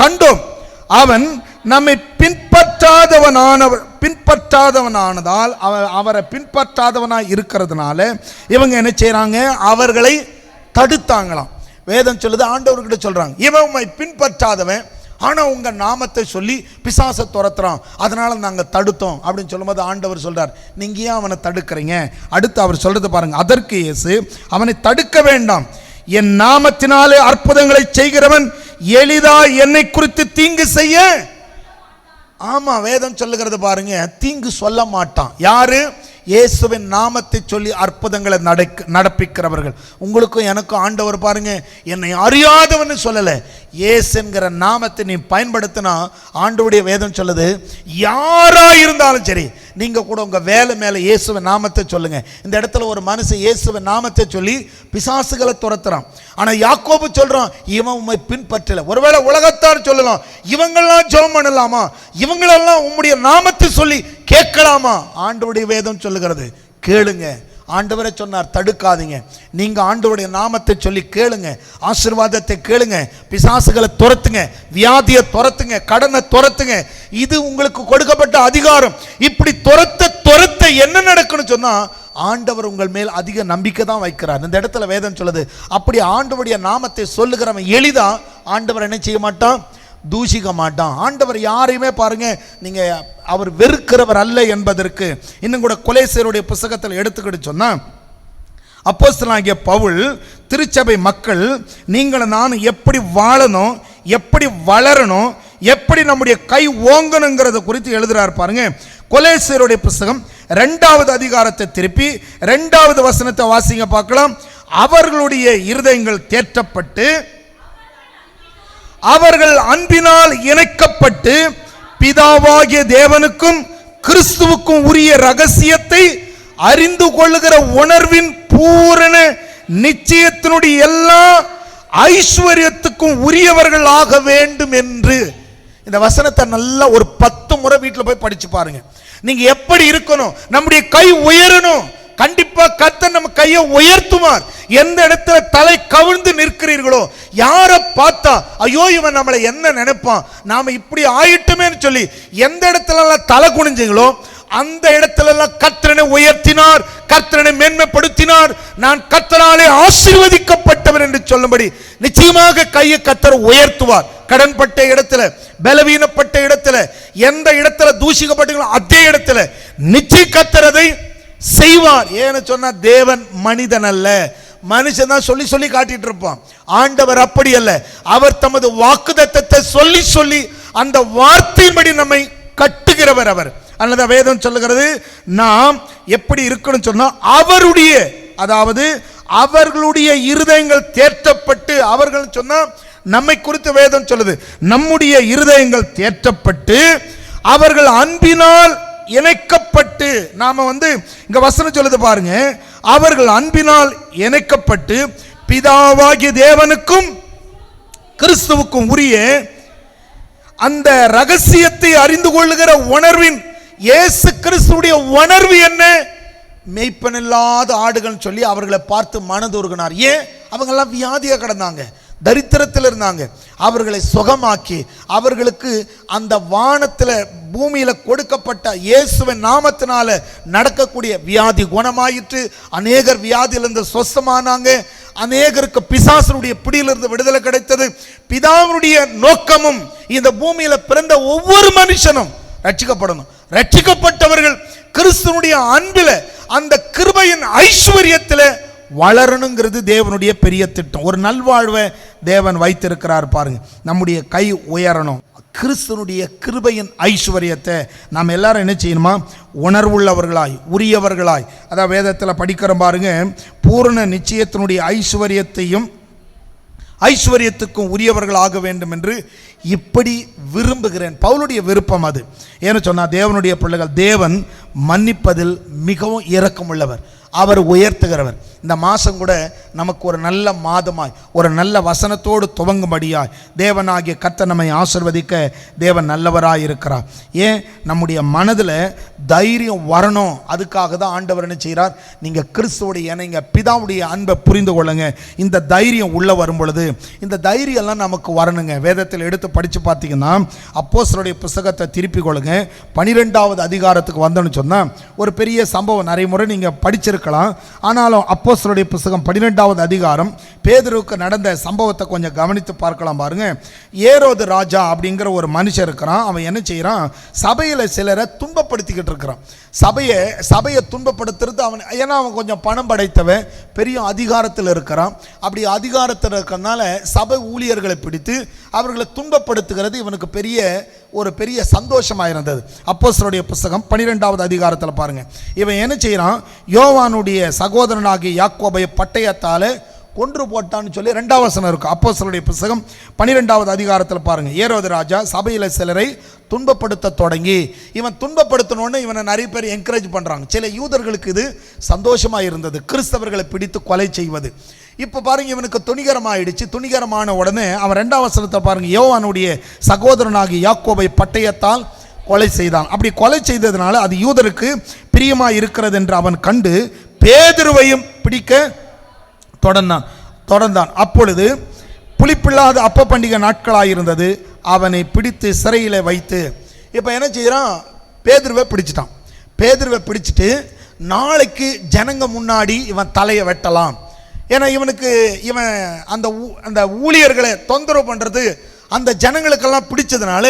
S1: கண்டோம். அவன் நம்மை பின்பற்றாதவனானதால் அவரை பின்பற்றாதவனாய் இருக்கிறதுனால இவங்க என்ன செய்யறாங்க? அவர்களை தடுத்தாங்களாம். வேதம் சொல்லுது, ஆண்டவர்கிட்ட சொல்றாங்க, இவன் உம்மை பின்பற்றாதவன், ஆனா உங்க நாமத்தை சொல்லி பிசாசை துரத்துறான், அதனால நாங்க தடுத்தோம் அப்படின்னு சொல்லும்போது ஆண்டவர் சொல்றார், நீங்க ஏன் அவனை தடுக்கிறீங்க? அடுத்து அவர் சொல்றது பாருங்க. அதற்கு இயேசு, அவனை தடுக்க வேண்டாம், என் நாமத்தினாலே அற்புதங்களை செய்கிறவன் எளிதா என்னை குறித்து தீங்கு செய்ய. ஆமா, வேதம் சொல்லுகிறது பாருங்க, தீங்கு சொல்ல மாட்டான். யாரு? இயேசுவின் நாமத்தை சொல்லி அற்புதங்களை நடப்பிக்கிறவர்கள். உங்களுக்கும் எனக்கும் ஆண்டவர் பாருங்க, என்னை அறியாதவன்னு சொல்லல, இயேசு என்கிற நாமத்தை நீ பயன்படுத்தினா ஆண்டவருடைய வேதம் சொல்லுது, யாரா இருந்தாலும் சரி, நீங்க கூட உங்க வேலை மேல இயேசுவின் நாமத்தை சொல்லுங்க. இந்த இடத்துல ஒரு மனுஷன் இயேசுவின் நாமத்தை சொல்லி பிசாசுகளை துரத்துறான். ஆனா யாக்கோபு சொல்றான், இவன் உம்மை பின்பற்றல. ஒருவேளை உலகத்தார் சொல்லலாம், இவங்கெல்லாம் ஜெபம் பண்ணலாமா, இவங்களெல்லாம் உம்முடைய நாமத்தை சொல்லி கேட்கலாமா? ஆண்டவருடைய வேதம் சொல்லுகிறது, கேளுங்க. ஆண்டவரை சொன்னார், தடுக்காதீங்க. நீங்க ஆண்டவருடைய நாமத்தை சொல்லி கேளுங்க, ஆசீர்வாதத்தை கேளுங்க, பிசாசுகளை துரத்துங்க, வியாதியை துரத்துங்க, கடனை துரத்துங்க. இது உங்களுக்கு கொடுக்கப்பட்ட அதிகாரம். இப்படி துரத்த என்ன நடக்குன்னு சொன்னா, ஆண்டவர் உங்கள் மேல் அதிக நம்பிக்கை தான் வைக்கிறார். இந்த இடத்துல வேதம் சொல்லுது, அப்படி ஆண்டவருடைய நாமத்தை சொல்லுகிறவன் எளிதா ஆண்டவர் என்ன செய்ய மாட்டான்? தூஷிக்க மாட்டான். ஆண்டவர் யாரையுமே பாருங்க, நீங்க அவர் வெறுக்கிறவர் அல்ல என்பதற்கு இன்னும் கூட கொலேசியருடைய புத்தகத்தில் எடுத்துக்கிட்டு சொன்னா, அப்போஸ்தலனாகிய பவுல் திருச்சபை மக்கள் நீங்களும் நானும் எப்படி வாழணும், எப்படி வளரணும், எப்படி நம்முடைய கை ஓங்கணுங்கிறத குறித்து எழுதுறாரு பாருங்க. கொலேசியருடைய புத்தகம் 2வது அதிகாரத்தை திருப்பி 2வது வசனத்தை வாசிங்க பார்க்கலாம். அவர்களுடைய இருதயங்கள் தேற்றப்பட்டு அவர்கள் அன்பினால் இணைக்கப்பட்டு பிதாவாகிய தேவனுக்கும் கிறிஸ்துவுக்கும் உரிய ரகசியத்தை அறிந்து கொள்ளுகிற உணர்வின் பூரண நிச்சயத்தினுடைய எல்லா ஐஸ்வர்யத்துக்கும் உரியவர்கள் ஆக வேண்டும் என்று. இந்த வசனத்தை நல்லா ஒரு 10 முறை வீட்டில் போய் படிச்சு பாருங்க. நீங்க எப்படி இருக்கணும்? நம்முடைய கை உயரணும். கண்டிப்பா கர்த்தர் நம்ம கையை உயர்த்துவார். எந்த இடத்துல தலை கவிழ்ந்து நிற்கிறீர்களோ, யாரை பார்த்தா ஐயோ இவன் நம்மளை என்ன நினைப்பான், நாம இப்படி ஆயிட்டுமேன்னு சொல்லி எந்த இடத்துல தலை குனிஞ்சீங்களோ அந்த இடத்துல எல்லாம் கர்த்தரை உயர்த்தினார், கர்த்தரை மேன்மைப்படுத்தினார். நான் கர்த்தராலே ஆசீர்வதிக்கப்பட்டவர் என்று சொல்லும்படி நிச்சயமாக கையை கர்த்தர் உயர்த்துவார். கடன்பட்ட இடத்துல, பலவீனப்பட்ட இடத்துல, எந்த இடத்துல தூஷிக்கப்பட்டீங்களோ அதே இடத்துல நிச்சயம் கர்த்தர் அதை செய்வார். ஏன்னு சொன்னா தேவன் மனிதன் அல்ல, மனுஷன் தான் சொல்லி சொல்லி காட்டிட்டு இருப்பான். ஆண்டவர் அப்படி அல்ல. அவர் தமது வாக்குத்தத்தத்தை சொல்லி சொல்லி அந்த வார்த்தையின்படி நம்மை கட்டுகிறவர் அவர். அல்லது வேதம் சொல்லுகிறது நாம் எப்படி இருக்கணும் சொன்னா அவருடைய, அதாவது அவர்களுடைய இருதயங்கள் தேற்றப்பட்டு, அவர்கள் சொன்னா நம்மை குறித்து வேதம் சொல்லுது நம்முடைய இருதயங்கள் தேற்றப்பட்டு அவர்கள் அன்பினால் இணைக்கப்பட்டு. நாம இங்க வசனம் சொல்லுது பாருங்க, அவர்கள் அன்பினால் இணைக்கப்பட்டு பிதாவாகிய தேவனுக்கும் கிறிஸ்துவுக்கும் உரிய அந்த ரகசியத்தை அறிந்து கொள்ளுகிற உணர்வின், இயேசு கிறிஸ்துவுடைய உணர்வு என்ன? மெய்ப்பனில்லாத ஆடுகள் சொல்லி அவர்களை பார்த்து மனதுருகினார். ஏன்? அவங்க எல்லாம் வியாதியா கிடந்தாங்க, தரித்திரத்தில் இருந்தாங்க. அவர்களை சுகமாக்கி அவர்களுக்கு அந்த வானத்தில் பூமியில கொடுக்கப்பட்ட இயேசுவின் நாமத்தினால நடக்கக்கூடிய வியாதி குணமாயிற்று. அநேகர் வியாதியிலிருந்து சொஸ்தமானாங்க. அநேகருக்கு பிசாசனுடைய பிடியிலிருந்து விடுதலை கிடைத்தது. பிதாவுடைய நோக்கமும் இந்த பூமியில பிறந்த ஒவ்வொரு மனுஷனும் ரட்சிக்கப்படணும். ரட்சிக்கப்பட்டவர்கள் கிறிஸ்துவனுடைய அன்பில, அந்த கிருபையின் ஐஸ்வர்யத்தில் வளரணுங்கிறது தேவனுடைய பெரிய திட்டம். ஒரு நல்வாழ்வை தேவன் வைத்திருக்கிறார் பாருங்க. நம்முடைய கை உயரணும். கிறிஸ்துவனுடைய கிருபையின் ஐஸ்வர்யத்தை நாம் எல்லாரும் என்ன செய்யணுமா? உணர்வுள்ளவர்களாய், உரியவர்களாய். அதான் வேதத்தில் படிக்கிற பாருங்க, பூரண நிச்சயத்தினுடைய ஐஸ்வர்யத்துக்கும் உரியவர்கள் ஆக வேண்டும் என்று இப்படி விரும்புகிறேன். பவுலுடைய விருப்பம் அது. ஏன்னு சொன்னா தேவனுடைய பிள்ளைகள், தேவன் மன்னிப்பதில் மிகவும் இரக்கமுள்ளவர், அவர் உயர்த்துகிறவர். இந்த மாதம் கூட நமக்கு ஒரு நல்ல மாதமாய், ஒரு நல்ல வசனத்தோடு துவங்கும்படியாய் தேவனாகிய கர்த்தர் நம்மை ஆசீர்வதிக்க தேவன் நல்லவராய் இருக்கிறார். ஏன்? நம்முடைய மனதில் தைரியம் வரணும். அதுக்காக தான் ஆண்டவர் என்ன செய்கிறார்? நீங்கள் கிறிஸ்துவோடைய இணைங்க, பிதாவுடைய அன்பை புரிந்து கொள்ளுங்க. இந்த தைரியம் உள்ள வரும் பொழுது இந்த தைரியம்லாம் நமக்கு வரணுங்க. வேதத்தில் எடுத்து படித்து பார்த்தீங்கன்னா அப்போஸ்தலருடைய புத்தகத்தை திருப்பி கொள்ளுங்க. 12வது அதிகாரத்துக்கு வந்தோன்னு சொன்னால் ஒரு பெரிய சம்பவம், நிறைய முறை நீங்கள் படிச்சிருக்கலாம். ஆனாலும் அப்போஸ்தலருடைய புத்தகம் 12வது அதிகாரம் பேதுருவுக்கு நடந்த சம்பவத்தை கொஞ்சம் கவனித்து பார்க்கலாம் பாருங்க. ஏரோது ராஜா அப்படிங்கிற ஒரு மனுஷன் இருக்கிறான். அவன் என்ன செய்யறான்? சபையில் சிலரை துன்பப்படுத்திக்கிட்டு இருக்கிறான். சபையை துன்பப்படுத்துறது அவன். ஏன்னா அவன் கொஞ்சம் பணம் படைத்தவன், பெரிய அதிகாரத்தில் இருக்கிறான். அப்படி அதிகாரத்தில் இருக்கிறதுனால சபை ஊழியர்களை பிடித்து அவர்களை துன்பப்படுத்துகிறது இவனுக்கு ஒரு பெரிய சந்தோஷமாக இருந்தது. அப்போஸ்தலருடைய புத்தகம் 12வது அதிகாரத்தில் பாருங்க. இவன் என்ன செய்யறான்? யோவானுடைய சகோதரனாகிய யாக்கோபை பட்டயத்தால் கொன்று போட்டான்னு சொல்லி 2வது வசனம் இருக்கும். அப்போஸ்தலருடைய புத்தகம் 12வது அதிகாரத்தில் பாருங்க. ஏரோது ராஜா சபையில் சிலரை துன்பப்படுத்த தொடங்கி, இவன் துன்பப்படுத்தணும்னு இவனை நிறைய பேர் என்கரேஜ் பண்றாங்க. சில யூதர்களுக்கு இது சந்தோஷமாக இருந்தது, கிறிஸ்தவர்களை பிடித்து கொலை செய்வது. இப்போ பாருங்க, இவனுக்கு துணிகரமாயிடுச்சு. துணிகரமான உடனே அவன் 2வது வசனத்தை பாருங்க, யோவானுடைய சகோதரனாகிய யாக்கோபை பட்டயத்தால் கொலை செய்தான். அப்படி கொலை செய்ததுனால அது யூதருக்கு பிரியமாக இருக்கிறது என்று அவன் கண்டு பேதுருவையும் பிடிக்க தொடர்ந்தான். அப்பொழுது புளிப்பில்லாத அப்ப பண்டிகை நாட்களாயிருந்தது. அவனை பிடித்து சிறையில் வைத்து, இப்போ என்ன செய்யறான்? பேதுருவை பிடிச்சிட்டு நாளைக்கு ஜனங்க முன்னாடி இவன் தலையை வெட்டலாம். ஏன்னா இவன் அந்த ஊழியர்களை தொந்தரவு பண்ணுறது அந்த ஜனங்களுக்கெல்லாம் பிடிச்சதுனால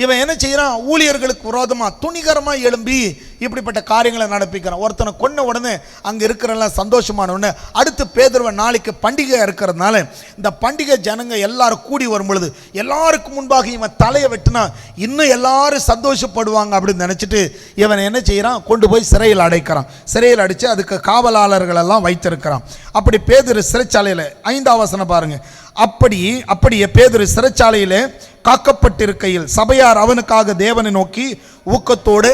S1: இவன் என்ன செய்யறான்? ஊழியர்களுக்கு விரோதமாக துணிகரமாக எழும்பி இப்படிப்பட்ட காரியங்களை நடப்பிக்கிறான். ஒருத்தனை கொன்ன உடனே அங்கே இருக்கிறெல்லாம் சந்தோஷமான உடனே அடுத்து பேதுருவை நாளைக்கு பண்டிகை இருக்கிறதுனால இந்த பண்டிகை ஜனங்க எல்லாரும் கூடி வரும் பொழுது எல்லாருக்கும் முன்பாக இவன் தலையை வெட்டினா இன்னும் எல்லாரும் சந்தோஷப்படுவாங்க அப்படின்னு நினச்சிட்டு இவன் என்ன செய்யறான்? கொண்டு போய் சிறையில் அடைக்கிறான். சிறையில் அடித்து அதுக்கு காவலாளர்கள் எல்லாம் வைத்திருக்கிறான். அப்படி பேதுரு சிறைச்சாலையில் 5வது வசனம் பாருங்க. அப்படியே பேதுரு சிறைச்சாலையிலே காக்கப்பட்டிருக்கையில் சபையார் அவனுக்காக தேவனை நோக்கி ஊக்கத்தோடு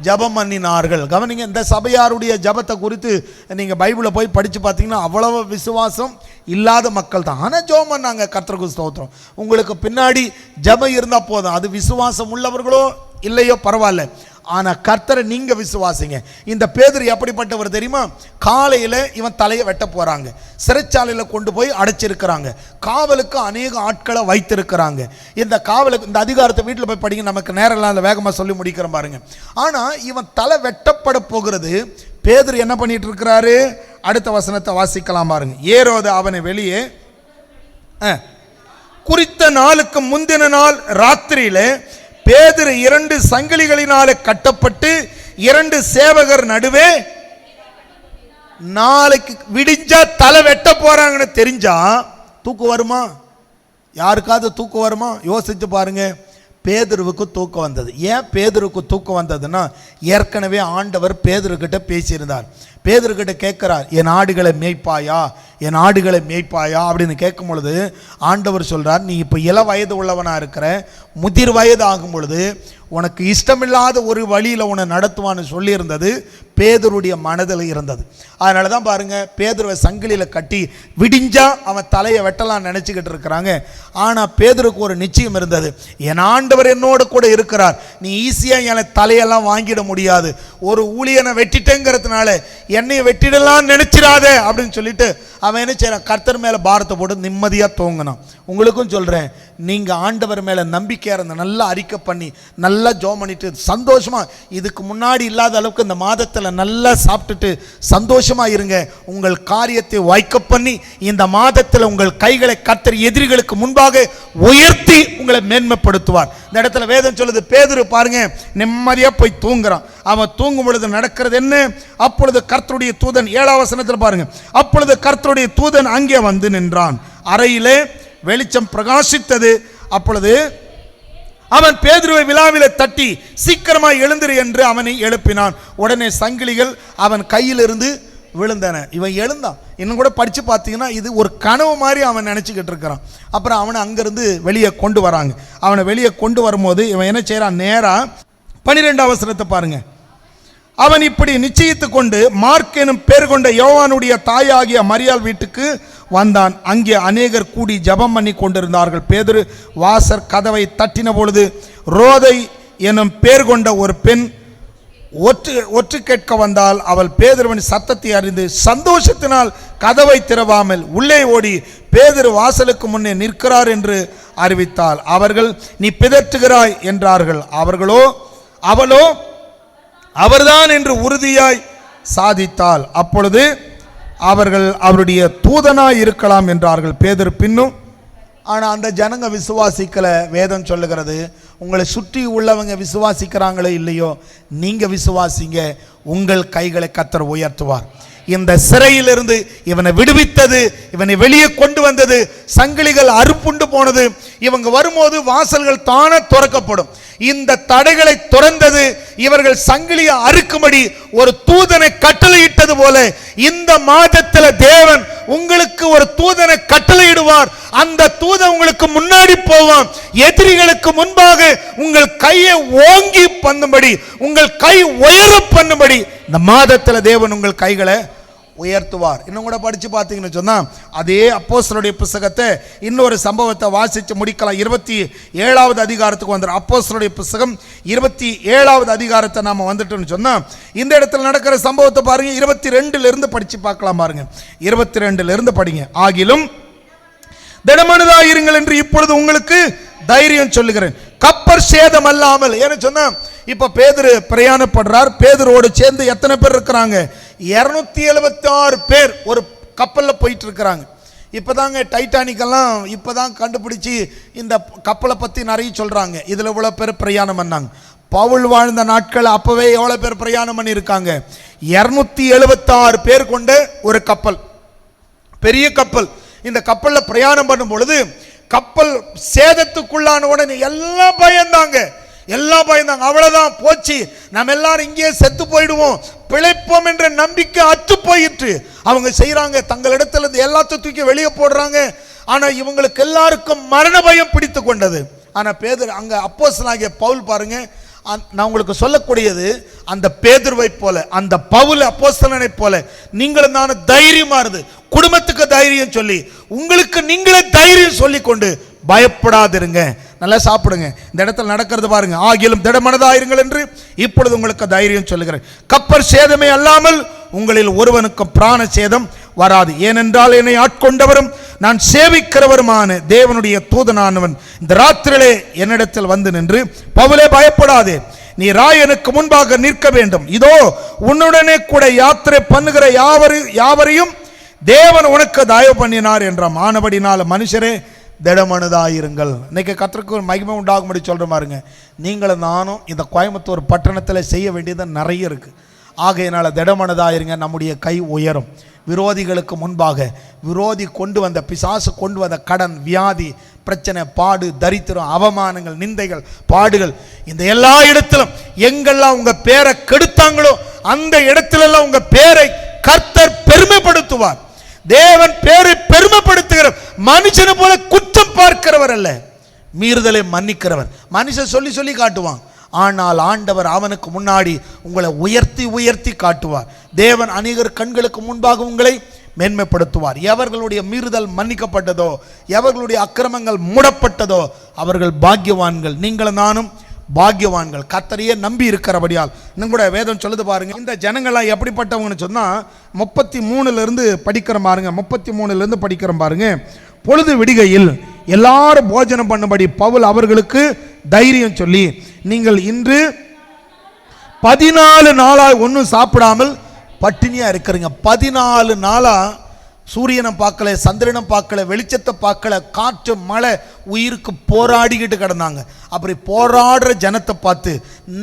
S1: ஜபம் பண்ணினார்கள். கவனிங்க, இந்த சபையாருடைய ஜபத்தை குறித்து நீங்க பைபிளை போய் படிச்சு பார்த்தீங்கன்னா அவ்வளவு விசுவாசம் இல்லாத மக்கள் தான். ஆனால் ஜெபம் பண்ணாங்க. கர்த்தருக்கு ஸ்தோத்திரம். உங்களுக்கு பின்னாடி ஜபம் இருந்தால் போதும். அது விசுவாசம் உள்ளவர்களோ இல்லையோ பரவாயில்ல, ஆனால் கர்த்தரை நீங்க விசுவாசிங்க. இந்த பேதுரு எப்படிப்பட்டவர் தெரியுமா? காலையில் இவன் தலையை வெட்ட போறாங்க, சிறைச்சாலையில் கொண்டு போய் அடைச்சிருக்கிறாங்க, காவலுக்கு அநேக ஆட்களை வைத்திருக்கிறாங்க. இந்த காவலுக்கு இந்த அதிகாரத்தை வீட்டில் போய் படிங்க, நமக்கு நேரம் இல்லை, வேகமாக சொல்லி முடிக்கிறேன் பாருங்க. ஆனால் இவன் தலை வெட்டப்பட போகிறது. பேதுரு என்ன பண்ணிட்டு இருக்கிறாரு? அடுத்த வசனத்தை வாசிக்கலாம் பாருங்க. ஏரோது அவனை வெளியே குறித்த நாளுக்கு முந்தின நாள் ராத்திரியிலே பேதுரு 2 சங்கிலிகளினாலே கட்டப்பட்டு 2 சேவகர் நடுவே, நாளைக்கு விடிஞ்சா தலை வெட்ட போறாங்கன்னு தெரிஞ்சா தூக்கம் வருமா? யாருக்காவது தூக்கம் வருமா? யோசிச்சு பாருங்க. பேதுருவுக்கு தூக்கம் வந்தது. ஏன் பேதுருக்கு தூக்கம் வந்ததுன்னா, ஏற்கனவே ஆண்டவர் பேதுருக்கிட்ட பேசியிருந்தார். பேதுருக்கிட்ட கேட்கிறார், என் ஆடுகளை மேய்ப்பாயா, என் ஆடுகளை மேய்ப்பாயா அப்படின்னு கேட்கும் பொழுது ஆண்டவர் சொல்றார், நீ இப்போ இள வயது உள்ளவனா இருக்கிற, முதிர் வயது ஆகும் பொழுது உனக்கு இஷ்டமில்லாத ஒரு வழியில் உன்னை நடத்துவான்னு சொல்லியிருந்தது பேதுருடைய மனதில் இருந்தது. அதனால தான் பாருங்க, பேதுருவை சங்கிலியில் கட்டி விடிஞ்சா அவன் தலையை வெட்டலாம் நினச்சிக்கிட்டு இருக்கிறாங்க. ஆனால் பேதுருக்கு ஒரு நிச்சயம் இருந்தது, என் ஆண்டவர் என்னோடு கூட இருக்கிறார், நீ ஈஸியாக என் தலையெல்லாம் வாங்கிட முடியாது, ஒரு ஊழியனை வெட்டிட்டேங்கிறதுனால என்னையை வெட்டிடலாம் நினைச்சிடாத அப்படின்னு சொல்லிட்டு அவன் என்ன செய்யறான்? கர்த்தர் மேலே பாரத்தை போட்டு நிம்மதியாக தூங்கினான். உங்களுக்கும் சொல்கிறேன், நீங்கள் ஆண்டவர் மேலே நம்பிக்கையாக இருந்த நல்லா அறிக்கை பண்ணி நல்லா ஜெபம் பண்ணிட்டு சந்தோஷமாக, இதுக்கு முன்னாடி இல்லாத அளவுக்கு இந்த மாதத்தில் நல்லா சாப்பிட்டுட்டு சந்தோஷமாக இருங்க. உங்கள் காரியத்தை வாய்க்க பண்ணி இந்த மாதத்தில் உங்கள் கைகளை கர்த்தர் எதிரிகளுக்கு முன்பாக உயர்த்தி உங்களை மேன்மைப்படுத்துவார். இந்த இடத்துல வேதம் சொல்லுது, பேதுரு பாருங்க நிம்மதியாக போய் தூங்குறான். அவன் தூங்கும் பொழுது நடக்கிறது என்ன? அப்பொழுது கர்த்தருடைய தூதன், 7ஆம் வசனத்தில் பாருங்க, அப்பொழுது கர்த்தருடைய தூதன் அங்கே வந்து நின்றான், அறையிலே வெளிச்சம் பிரகாசித்தது. அப்பொழுது அவன் பேதுருவை விலாவிலே தட்டி சீக்கிரமாய் எழுந்திரு என்று அவனை எழுப்பினான். உடனே சங்கிலிகள் அவன் கையிலிருந்து விழுந்தன. இவன் எழுந்தான். இன்னும் கூட படித்து பார்த்தீங்கன்னா இது ஒரு கனவு மாதிரி அவன் நினச்சிக்கிட்டு இருக்கிறான். அப்புறம் அவனை அங்கேருந்து வெளியே கொண்டு வராங்க. அவனை வெளியே கொண்டு வரும்போது இவன் என்ன செய்கிறான்? நேராக 12ஆம் வசனத்தை பாருங்க. அவன் இப்படி நிச்சயித்து கொண்டு மார்க் எனும் பேர் கொண்ட யோவானுடைய தாயாகிய மரியாள் வீட்டுக்கு வந்தான். அங்கே அநேகர் கூடி ஜபம் பண்ணி கொண்டிருந்தார்கள். பேதுரு வாசற் கதவை தட்டின பொழுது ரோதை எனும் பேர் கொண்ட ஒரு பெண் ஒற்று கேட்க வந்தால், அவள் பேதுருவின் சத்தத்தை அறிந்து சந்தோஷத்தினால் கதவை திறவாமல் உள்ளே ஓடி பேதுரு வாசலுக்கு முன்னே நிற்கிறார் என்று அறிவித்தாள். அவர்கள், நீ பிதற்றுகிறாய் என்றார்கள். அவளோ அவர்தான் என்று உறுதியாய் சாதித்தாள். அப்பொழுது அவர்கள் அவருடைய தூதனாய் இருக்கலாம் என்றார்கள். பேதுரு பின்னும். ஆனால் அந்த ஜனங்க விசுவாசிக்கல. வேதம் சொல்லுகிறது, உங்களை சுற்றி உள்ளவங்க விசுவாசிக்கிறாங்களோ இல்லையோ, நீங்க விசுவாசிங்க, உங்கள் கைகளை கர்த்தர் உயர்த்துவார். இந்த சிறையிலிருந்து இவனை விடுவித்தது, இவனை வெளியே கொண்டு வந்தது, சங்கிலிகள் அறுப்புண்டு போனது, இவங்க வரும்போது வாசல்கள் தானே திறக்கப்படும். இந்த தடைகளை துறந்தது, இவர்கள் சங்கிலியை அறுக்கும்படி ஒரு தூதனை கட்டளையிட்டது போல இந்த மாதத்தில் தேவன் உங்களுக்கு ஒரு தூதனை கட்டளையிடுவார். அந்த தூதன் உங்களுக்கு முன்னாடி போவான். எதிரிகளுக்கு முன்பாக உங்கள் கையை ஓங்கி பண்ணும்படி, உங்கள் கை உயர பண்ணும்படி இந்த மாதத்தில் தேவன் உங்கள் கைகளை உயர்த்துவார். இன்னும் கூட படிச்சு பார்த்தீங்கன்னு சொன்னா, அதே அப்போஸ்தலருடைய புத்தகத்தை இன்னொரு சம்பவத்தை வாசிச்சு முடிக்கலாம். 27வது அதிகாரத்துக்கு வந்துடும். அப்போஸ்தலருடைய புத்தகம் 27வது அதிகாரத்தை நாம வந்துட்டோம்னு சொன்னா, இந்த இடத்துல நடக்கிற சம்பவத்தை பாருங்க. 22ல இருந்து படிச்சு பார்க்கலாம் பாருங்க. 22ல இருந்து படிங்க. ஆகிலும் திடமனதாக இருங்கள் என்று இப்பொழுது உங்களுக்கு தைரியம் சொல்லுகிறேன், கப்பர் சேதம் அல்லாமல். ஏன்னு சொன்னா, இப்ப பேதுரு பிரயாணப்படுறார். பேதுரோடு சேர்ந்து எத்தனை பேர் இருக்கிறாங்க? 276 பேர் ஒரு கப்பல்ல போயிட்டு இருக்கிறாங்க. இப்பதாங்க டைட்டானிக் எல்லாம் இப்பதான் கண்டுபிடிச்சு இந்த கப்பலை பத்தி நிறைய சொல்றாங்க. இதுல இவ்வளவு பேர் பிரயாணம் பண்ணாங்க. பவுல் வாழ்ந்த நாட்கள் அப்பவே எவ்வளவு பேர் பிரயாணம் பண்ணி இருக்காங்க? 276 பேர் கொண்ட ஒரு கப்பல், பெரிய கப்பல். இந்த கப்பல்ல பிரயாணம் பண்ணும் பொழுது கப்பல் சேதத்துக்குள்ளான உடனே எல்லாம் பயந்தாங்க. அவ்வளவுதான், போச்சு, நம்ம எல்லாரும் இங்கே செத்து போயிடுவோம், பிழைப்போம் என்ற நம்பிக்கை அற்று போயிற்று. அவங்க செய்யறாங்க, தங்களிடத்துல இருந்து எல்லாத்தையும் தூக்கி வெளியே போடுறாங்க. ஆனா இவங்களுக்கு எல்லாருக்கும் மரண பயம் பிடித்து கொண்டது. ஆனா பேதுரு, அங்க அப்போஸ்தலனாகிய பவுல் பாருங்க, நான் உங்களுக்கு சொல்லக்கூடியது, அந்த பேதுருவை போல, அந்த பவுல் அப்போஸ்தலனை போல நீங்களும் நானும் தைரியமா இருந்து, குடும்பத்துக்கு தைரியம் சொல்லி, உங்களுக்கு நீங்களே தைரியம் சொல்லி கொண்டு பயப்படாதிருங்க. நல்லா சாப்பிடுங்க. இந்த இடத்துல நடக்கிறது பாருங்க. ஆகிலும் திடமனதாயிருங்கள் என்று இப்பொழுது உங்களுக்கு தைரியம் சொல்லுகிறேன். கப்பர் சேதமே அல்லாமல் உங்களில் ஒருவனுக்கு பிராண சேதம் வராது. ஏனென்றால் என்னை ஆட்கொண்டவரும் நான் சேவிக்கிறவருமான தேவனுடைய தூதனானவன் இந்த ராத்திரியிலே என்னிடத்தில் வந்து நின்று, பவுலே பயப்படாதே, நீ ராயனுக்கு முன்பாக நிற்க வேண்டும். இதோ உன்னுடனே கூட யாத்திரை பண்ணுகிற யாவரையும் தேவன் உனக்கு தயவு பண்ணினார் என்ற மானபடினால மனுஷரே திடமனதாயிருங்கள். இன்னைக்கு கர்த்தருக்கு ஒரு மகிமை உண்டாகும்படி சொல்ற பாருங்க. நீங்களும் நானும் இந்த கோயம்புத்தூர் பட்டணத்தில் செய்ய வேண்டியது நிறைய இருக்கு. ஆகையினால திடமனதாயிருங்க. நம்முடைய கை உயரும். விரோதிகளுக்கு முன்பாக விரோதி கொண்டு வந்த, பிசாசு கொண்டு வந்த கடன், வியாதி, பிரச்சனை, பாடு, தரித்திரம், அவமானங்கள், நிந்தைகள், பாடுகள், இந்த எல்லா இடத்திலும் எங்கெல்லாம் உங்க பேரை கெடுத்தாங்களோ அந்த இடத்திலெல்லாம் உங்க பேரை கர்த்தர் பெருமைப்படுத்துவார். தேவன் பேரை பெருமைப்படுத்துகிற மனுஷனை போல குற்றம் பார்க்கிறவர் அல்ல, மீறுதலை மன்னிக்கிறவர். மனுஷன் சொல்லி சொல்லி காட்டுவான், ஆனால் ஆண்டவர் அவனுக்கு முன்னாடி உங்களை உயர்த்தி உயர்த்தி காட்டுவார். தேவன் அநேகர் கண்களுக்கு முன்பாக உங்களை மேன்மைப்படுத்துவார். எவர்களுடைய மீறுதல் மன்னிக்கப்பட்டதோ, எவர்களுடைய அக்கிரமங்கள் மூடப்பட்டதோ அவர்கள் பாக்கியவான்கள். நீங்களும் நானும் பாக்கியவான்கள், கர்த்தரையே நம்பி இருக்கிறபடியால். இன்னும் கூட வேதம் சொல்லுது பாருங்க. இந்த ஜனங்களாம் எப்படிப்பட்டவங்கன்னு சொன்னா 33 படிக்கிற பாருங்க. 33 படிக்கிற பாருங்க. பொழுது விடிகையில் எல்லாரும் போஜனம் பண்ணும்படி பவுல் அவர்களுக்கு தைரியம் சொல்லி, நீங்கள் இன்று 14 நாளாய் ஒன்றும் சாப்பிடாமல் பட்டினியா இருக்கிறீங்க. 14 நாளா சூரியனை பார்க்கல, சந்திரனை பார்க்கல, வெளிச்சத்தை பார்க்கல, காற்று மழை உயிருக்கு போராடிக்கிட்டு கிடந்தாங்க. அப்படி போராடுற ஜனத்தை பார்த்து,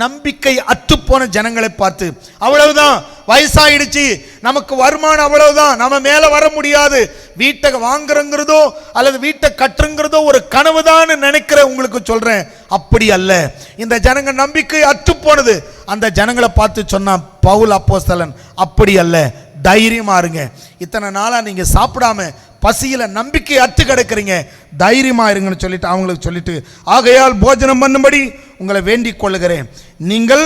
S1: நம்பிக்கை அற்றுப்போன ஜனங்களை பார்த்து, அவ்வளவுதான் வயசாயிடுச்சு, நமக்கு வருமானம் அவ்வளவுதான், நம்ம மேல வர முடியாது, வீட்டை வாங்குறங்கிறதோ அல்லது வீட்டை கட்டுறங்கிறதோ ஒரு கனவுதான் நினைக்கிற உங்களுக்கு சொல்றேன், அப்படி அல்ல. இந்த ஜனங்க நம்பிக்கை அற்றுப்போனது. அந்த ஜனங்களை பார்த்து சொன்னா பவுல் அப்போஸ்தலன், அப்படி அல்ல, தைரியமா இருங்க. இத்தனை நாளா நீங்க சாப்பிடாம பசியில நம்பிக்கை அற்று கிடக்கிறீங்க, தைரியமா இருங்கன்னு சொல்லிட்டு அவங்களுக்கு சொல்லிட்டு, ஆகையால் போஜனம் பண்ணும்படி உங்களை வேண்டிக் கொள்ளுகிறேன், நீங்கள்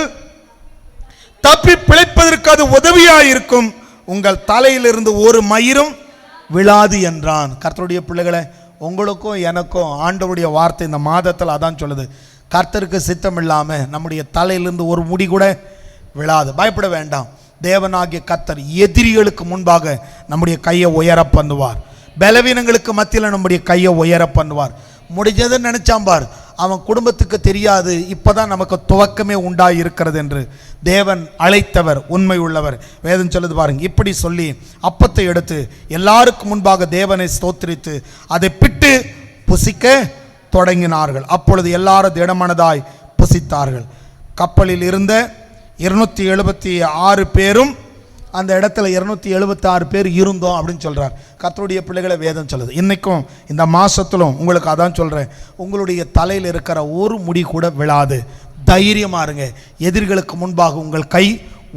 S1: தப்பி பிழைப்பதற்கு அது உதவியாயிருக்கும், உங்கள் தலையிலிருந்து ஒரு மயிரும் விழாது என்றான். கர்த்தருடைய பிள்ளைகளை, உங்களுக்கும் எனக்கும் ஆண்டவருடைய வார்த்தை இந்த மாதத்தில் அதான் சொல்லுது. கர்த்தருக்கு சித்தம் இல்லாம நம்முடைய தலையிலிருந்து ஒரு முடி கூட விழாது. பயப்பட வேண்டாம். தேவனாகிய கர்த்தர் எதிரிகளுக்கு முன்பாக நம்முடைய கையை உயர பண்ணுவார். பலவீனங்களுக்கு மத்தியில் நம்முடைய கையை உயர பண்ணுவார். முடிஞ்சதுன்னு நினைச்சான் பார், அவன் குடும்பத்துக்கு தெரியாது, இப்பதான் நமக்கு துவக்கமே உண்டாய் இருக்கிறது என்று. தேவன் அழைத்தவர் உண்மை உள்ளவர். வேதம் சொல்லுது பாருங்க. இப்படி சொல்லி அப்பத்தை எடுத்து எல்லாருக்கும் முன்பாக தேவனை ஸ்தோத்திரித்து அதை பிட்டு புசிக்க தொடங்கினார்கள். அப்பொழுது எல்லாரும் திடமனதாய் புசித்தார்கள். கப்பலில் இருந்த 276 பேரும் அந்த இடத்துல 276 பேர் இருந்தோம் அப்படின்னு சொல்றார். கர்த்தருடைய பிள்ளைகளை வேதம் சொல்லுது. இன்னைக்கும் இந்த மாசத்திலும் உங்களுக்கு அதான் சொல்றேன், உங்களுடைய தலையில் இருக்கிற ஒரு முடி கூட விழாது. தைரியமா இருங்க. எதிரிகளுக்கு முன்பாக உங்கள் கை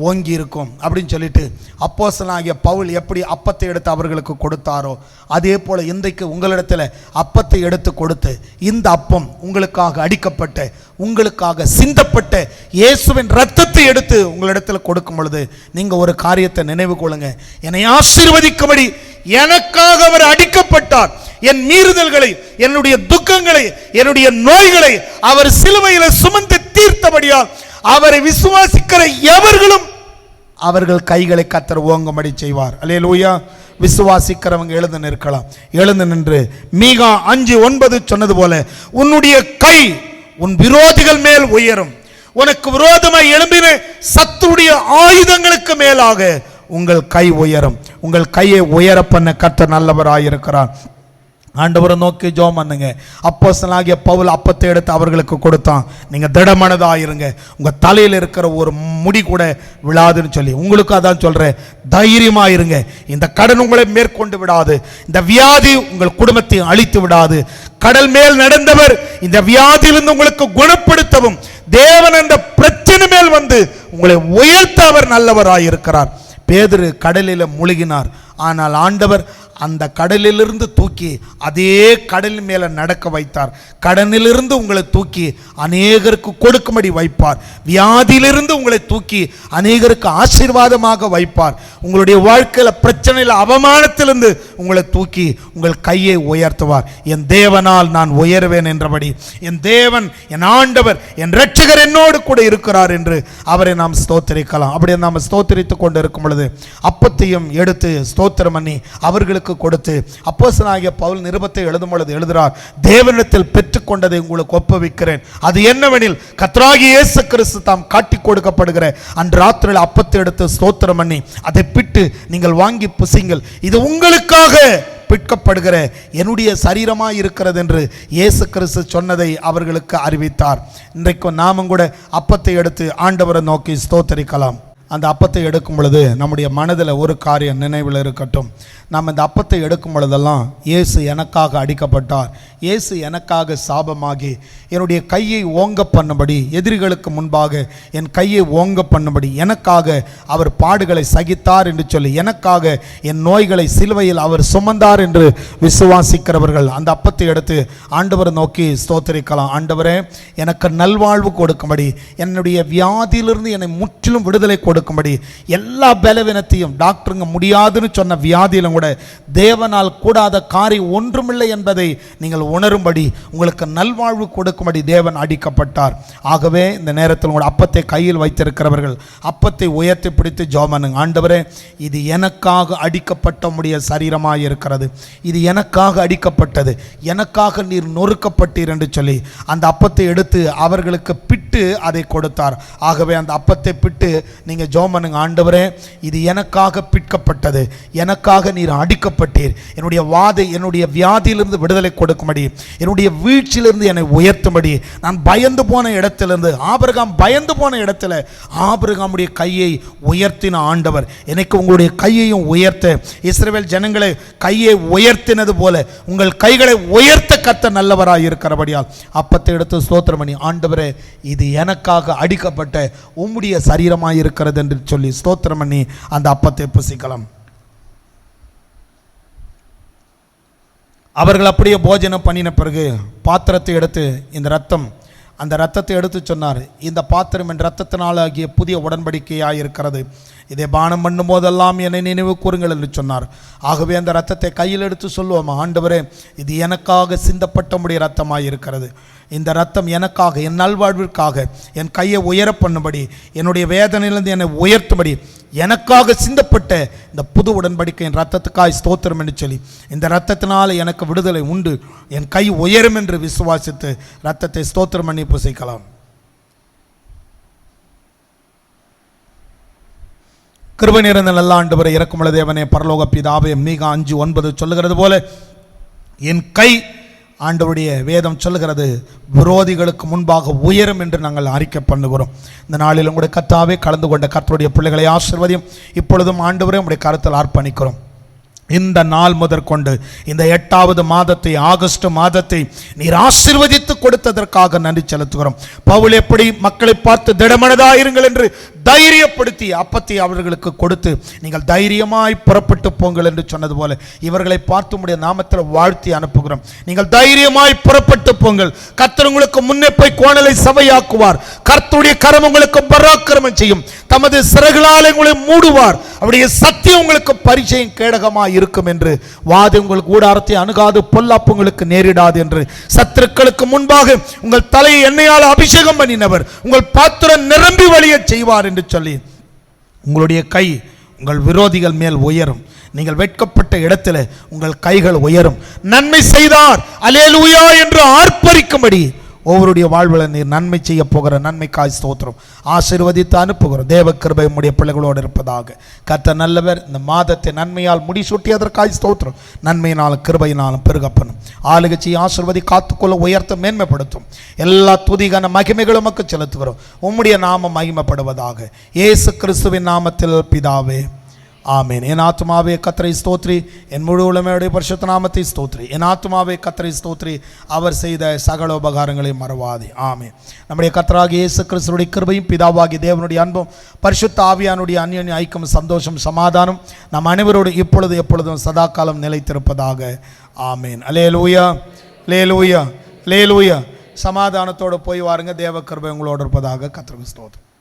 S1: ஓங்கி இருக்கும் அப்படின்னு சொல்லிட்டு அப்போஸ்தலனாகிய பவுல் எப்படி அப்பத்தை எடுத்து அவர்களுக்கு கொடுத்தாரோ அதே போல இன்றைக்கு உங்களிடத்தில் அப்பத்தை எடுத்து கொடுத்து, இந்த அப்பம் உங்களுக்காக அடிக்கப்பட்ட, உங்களுக்காக சிந்தப்பட்ட இயேசுவின் இரத்தத்தை எடுத்து உங்களிடத்தில் கொடுக்கும் பொழுது நீங்க ஒரு காரியத்தை நினைவு கொள்ளுங்க, என்னை ஆசீர்வதிக்கும்படி எனக்காக அவர் அடிக்கப்பட்டார், என் மீறுதல்களை, என்னுடைய துக்கங்களை, என்னுடைய நோய்களை அவர் சிலுவையில் சுமந்து தீர்த்தபடியால் அவரை விசுவாசிக்கிற எவர்களும் அவர்கள் கைகளை கர்த்தர் ஓங்கும்படி செய்வார். அல்லேலூயா. விசுவாசிக்கிறவங்க எழுந்து நிற்கலாம். எழுந்து நின்று மீகா 5:9 சொன்னது போல, உன்னுடைய கை உன் விரோதிகள் மேல் உயரும், உனக்கு விரோதமாய் எழும்பின சத்துருடைய ஆயுதங்களுக்கு மேலாக உங்கள் கை உயரும். உங்கள் கையை உயர பண்ண கர்த்தர் நல்லவராயிருக்கிறார். ஆண்டவரை நோக்கி ஜெபம் பண்ணுங்க. அப்போஸ்தலனாகிய பவுல் அப்பத்தை எடுத்து அவர்களுக்கு கொடுத்தான். நீங்க திடமனதாயிருங்க, உங்க தலையில் இருக்கிற ஒரு முடி கூட விழாதுன்னு சொல்லி உங்களுக்கு அதான் சொல்றேன், தைரியமா இருங்க. இந்த கடன் உங்களை மேற்கொண்டு விடாது, இந்த வியாதி உங்கள் குடும்பத்தை அழித்து விடாது. கடல் மேல் நடந்தவர் இந்த வியாதியிலிருந்து உங்களுக்கு குணப்படுத்தவும் தேவன் அந்த பிரச்சனை மேல் வந்து உங்களை உயர்த்த அவர் நல்லவராயிருக்கிறார். பேதுரு கடலில் முழுகினார், ஆனால் ஆண்டவர் அந்த கடலிலிருந்து தூக்கி அதே கடலின் மேலே நடக்க வைத்தார். கடனிலிருந்து உங்களை தூக்கி அநேகருக்கு கொடுக்கும்படி வைப்பார். வியாதியிலிருந்து உங்களை தூக்கி அநேகருக்கு ஆசீர்வாதமாக வைப்பார். உங்களுடைய வாழ்க்கையில் பிரச்சனையில் அவமானத்திலிருந்து உங்களை தூக்கி உங்கள் கையை உயர்த்துவார். என் தேவனால் நான் உயர்வேன் என்றபடி என் தேவன், என் ஆண்டவர், என் இரட்சகர் என்னோடு கூட இருக்கிறார் என்று அவரை நாம் ஸ்தோத்திரிக்கலாம். அப்படியே நாம் ஸ்தோத்திரித்துக் கொண்டு இருக்கும் பொழுது அப்பத்தையும் எடுத்து ஸ்தோத்திரம் பண்ணி அவர்களுக்கு கொடுத்து அப்போஸ்தலனாகிய பவுல் நிருபத்தை எழுதும் பொழுது எழுதுகிறார், தேவனிடத்தில் பெற்றுக்கொண்டதை உங்களுக்கு ஒப்புவிக்கிறேன். அது என்னவெனில் கர்த்தராகிய இயேசு கிறிஸ்து தாம் காட்டி கொடுக்கப்படுகிற அன்று ராத்திரியில் அப்பத்தை எடுத்து ஸ்தோத்திரம் பண்ணி அதை பிட்டு நீங்கள் வாங்கி புசிங்கள், இது உங்களுக்காக பிற்கப்படுகிற என்னுடைய சரீரமாய் இருக்கிறது என்று இயேசு கிறிஸ்து சொன்னதை அவர்களுக்கு அறிவித்தார். இன்றைக்கும் நாமும் கூட அப்பத்தை எடுத்து ஆண்டவரை நோக்கி ஸ்தோத்தரிக்கலாம். அந்த அப்பத்தை எடுக்கும் பொழுது நம்முடைய மனதில் ஒரு காரியம் நினைவில் இருக்கட்டும். நாம் இந்த அப்பத்தை எடுக்கும் பொழுதெல்லாம் இயேசு எனக்காக அடிக்கப்பட்டார், இயேசு எனக்காக சாபமாகி என்னுடைய கையை ஓங்க பண்ணும்படி, எதிரிகளுக்கு முன்பாக என் கையை ஓங்க பண்ணும்படி எனக்காக அவர் பாடுகளை சகித்தார் என்று சொல்லி, எனக்காக என் நோய்களை சிலுவையில் அவர் சுமந்தார் என்று விசுவாசிக்கிறவர்கள் அந்த அப்பத்தை எடுத்து ஆண்டவரை நோக்கி ஸ்தோத்திரிக்கலாம். ஆண்டவரே, எனக்கு நல்வாழ்வு கொடுக்கும்படி, என்னுடைய வியாதியிலிருந்து என்னை முற்றிலும் விடுதலை கொடுக்கும்படி, எல்லா பலவீனத்தையும் டாக்டருங்க முடியாதுன்னு சொன்ன வியாதியிலும் கூட தேவனால் கூடாத காரியம் ஒன்றுமில்லை என்பதை நீங்கள் உணரும்படி உங்களுக்கு நல்வாழ்வு கொடுக்கும்படி தேவன் அடிக்கப்பட்டார். ஆகவே இந்த நேரத்தில் உங்கள் அப்பத்தை கையில் வைத்திருக்கிறவர்கள் அப்பத்தை உயர்த்தி பிடித்து ஜெபம் பண்ணுங்க. ஆண்டவரே, இது எனக்காக அடிக்கப்பட்ட உம்முடைய சரீரமாக இருக்கிறது, இது எனக்காக அடிக்கப்பட்டது, எனக்காக நீர் நொறுக்கப்பட்டீர் என்று சொல்லி அந்த அப்பத்தை எடுத்து அவர்களுக்கு பிட்டு அதை கொடுத்தார். ஆகவே அந்த அப்பத்தை பிட்டு நீங்கள் ஜெபம் பண்ணுங்க. ஆண்டவரே, இது எனக்காக பிற்கப்பட்டது, எனக்காக நீர் அடிக்கப்பட்டீர், என்னுடைய வியாதியிலிருந்து விடுதலை கொடுக்கும்படி, என்னுடைய வீழ்ச்சியிலிருந்து என்னை உயர்த்தும்படி, நான் பயந்து போன இடத்திலிருந்து, ஆபிரகாம் பயந்து போன இடத்துல ஆபிரகாமுடைய கையை உயர்த்தின ஆண்டவர் எனக்கு உங்களுடைய கையையும் உயர்த்த, இஸ்ரவேல் ஜனங்களை கையை உயர்த்தினது போல உங்கள் கைகளை உயர்த்த கர்த்தர் நல்லவராய் இருக்கிறபடியால் அப்பத்தை எடுத்து ஸ்தோத்திரம் பண்ணி, ஆண்டவரே, இது எனக்காக அடிக்கப்பட்ட உம்முடைய சரீரமாய் இருக்கிறது என்று சொல்லி ஸ்தோத்திரம் பண்ணி அந்த அப்பத்தை புசிக்கலாம். அவர்கள் அப்படியே போஜனம் பண்ணின பிறகு பாத்திரத்தை எடுத்து இந்த ரத்தம், அந்த ரத்தத்தை எடுத்து சொன்னார், இந்த பாத்திரம் என் ரத்தத்தினால் ஆகிய புதிய உடன்படிக்கையாக இருக்கிறது, இதை பானம் பண்ணும் போதெல்லாம் என்னை நினைவு கூறுங்கள் என்று சொன்னார். ஆகவே அந்த ரத்தத்தை கையில் எடுத்து சொல்லுவோம், ஆண்டவரே, இது எனக்காக சிந்தப்பட்ட உம்முடைய ரத்தமாக இருக்கிறது, இந்த ரத்தம் எனக்காக, என் நல்வாழ்விற்காக என் கையை உயர பண்ணும்படி, என்னுடைய வேதனையிலிருந்து என்னை உயர்த்தும்படி எனக்காக சிந்தப்பட்ட இந்த புது உடன்படிக்கையின் ரத்தத்துக்காய் ஸ்தோத்திரம் என்று சொல்லி, இந்த ரத்தத்தினால் எனக்கு விடுதலை உண்டு, என் கை உயரும் என்று விசுவாசித்து ரத்தத்தை ஸ்தோத்திரம் பண்ணி புசிக்கலாம். கிருபை நிறைந்த நல்ல ஆண்டவரே, இரக்கமுள்ள தேவனே, பரலோக பிதாவே, மீகா 5:9 சொல்லுகிறது போல என் கை, ஆண்டவருடைய வேதம் சொல்லுகிறது, விரோதிகளுக்கு முன்பாக உயரும் என்று நாங்கள் அறிக்கை பண்ணுகிறோம். இந்த நாளில் உங்களுடைய கர்த்தாவே கலந்து கொண்ட கர்த்தருடைய பிள்ளைகளை ஆசீர்வதியும். இப்பொழுதும் ஆண்டவரே உங்களுடைய கருத்தில் அர்ப்பணிக்கிறோம். இந்த நாள் முதற்கொண்டு இந்த 8வது மாதத்தை, ஆகஸ்ட் மாதத்தை நீர் ஆசீர்வதித்து கொடுத்ததற்காக நன்றி செலுத்துகிறோம். பவுல் எப்படி மக்களை பார்த்து திடமனதாயிருங்கள் என்று தைரியப்படுத்தி அப்பத்தை அவர்களுக்கு கொடுத்து நீங்கள் தைரியமாய் புறப்பட்டு போங்கள் என்று சொன்னது போல இவர்களை பார்த்து உம்முடைய நாமத்தில் வாழ்த்தி அனுப்புகிறோம். நீங்கள் தைரியமாய் புறப்பட்டு போங்கள். கர்த்தர் உங்களுக்கு முன்னே போய் கோணலை சபையாக்குவார். கர்த்தருடைய கரம் உங்களுக்கு பராக்கிரமம் செய்யும். தமது சிறகுகளால் உங்களை மூடுவார். அவருடைய சத்தியம் உங்களுக்கு பரிச்சயம் கேடகமாய் இருக்கும் என்று, வாது உங்களுக்கு கூடாரத்தை அணுகாது, பொல்லாப்பு உங்களுக்கு நேரிடாது என்று, சத்துருக்களுக்கு முன்பாக உங்கள் தலையை எண்ணெயால் அபிஷேகம் பண்ணினவர் உங்கள் பாத்திரம் நிரம்பி வழிய செய்வார் என்று சொல்லி உங்களுடைய கை உங்கள் விரோதிகள் மேல் உயரும். நீங்கள் வெட்கப்பட்ட இடத்துல உங்கள் கைகள் உயரும். நன்மை செய்தார் அல்லேலூயா என்று ஆர்ப்பரிக்கும்படி ஒவ்வொருடைய வாழ்வில் நீர் நன்மை செய்ய போகிற நன்மைக்காய் ஸ்தோத்திரம். ஆசீர்வதித்து அனுப்புகிறோம். தேவ கிருபை உம்முடைய பிள்ளைகளோடு இருப்பதாக. கர்த்தர் நல்லவர். இந்த மாதத்தை நன்மையால் முடிசூட்டியதற்காய் ஸ்தோத்திரம். நன்மையினாலும் கிருபையினாலும் பெருகப்படும். ஆளுகட்சி ஆசீர்வதி காத்துக்கொள்ள உயர்த்த மேன்மைப்படுத்தும். எல்லா துதிகான மகிமைகளும் உமக்கு செலுத்துகிறோம். உம்முடைய நாமம் மகிமைப்படுவதாக. இயேசு கிறிஸ்துவின் நாமத்தில் பிதாவே, ஆமேன். என் ஆத்துமாவே கர்த்தரை ஸ்தோத்ரி, என் முழு உளமையுடைய பரிசுத்த நாமத்தை ஸ்தோத்ரி. என் ஆத்துமாவே கர்த்தரை ஸ்தோத்ரி, அவர் செய்த சகல உபகாரங்களை மறவாதே. ஆமேன். நம்முடைய கர்த்தராகிய இயேசு கிறிஸ்துவின் கிருபையும் பிதாவாகிய தேவனுடைய அன்பும் பரிசுத்த ஆவியானுடைய அந்யோன்ய ஐக்கியம் சந்தோஷம் சமாதானம் நம் அனைவரோடு இப்பொழுது எப்பொழுதும் சதா காலம் நிலைத்திருப்பதாக. ஆமேன். அல்லேலூயா, அல்லேலூயா, அல்லேலூயா. சமாதானத்தோடு போய் வாருங்க. தேவ கிருபை உங்களோடு இருப்பதாக. கர்த்தருக்கு ஸ்தோத்திரம்.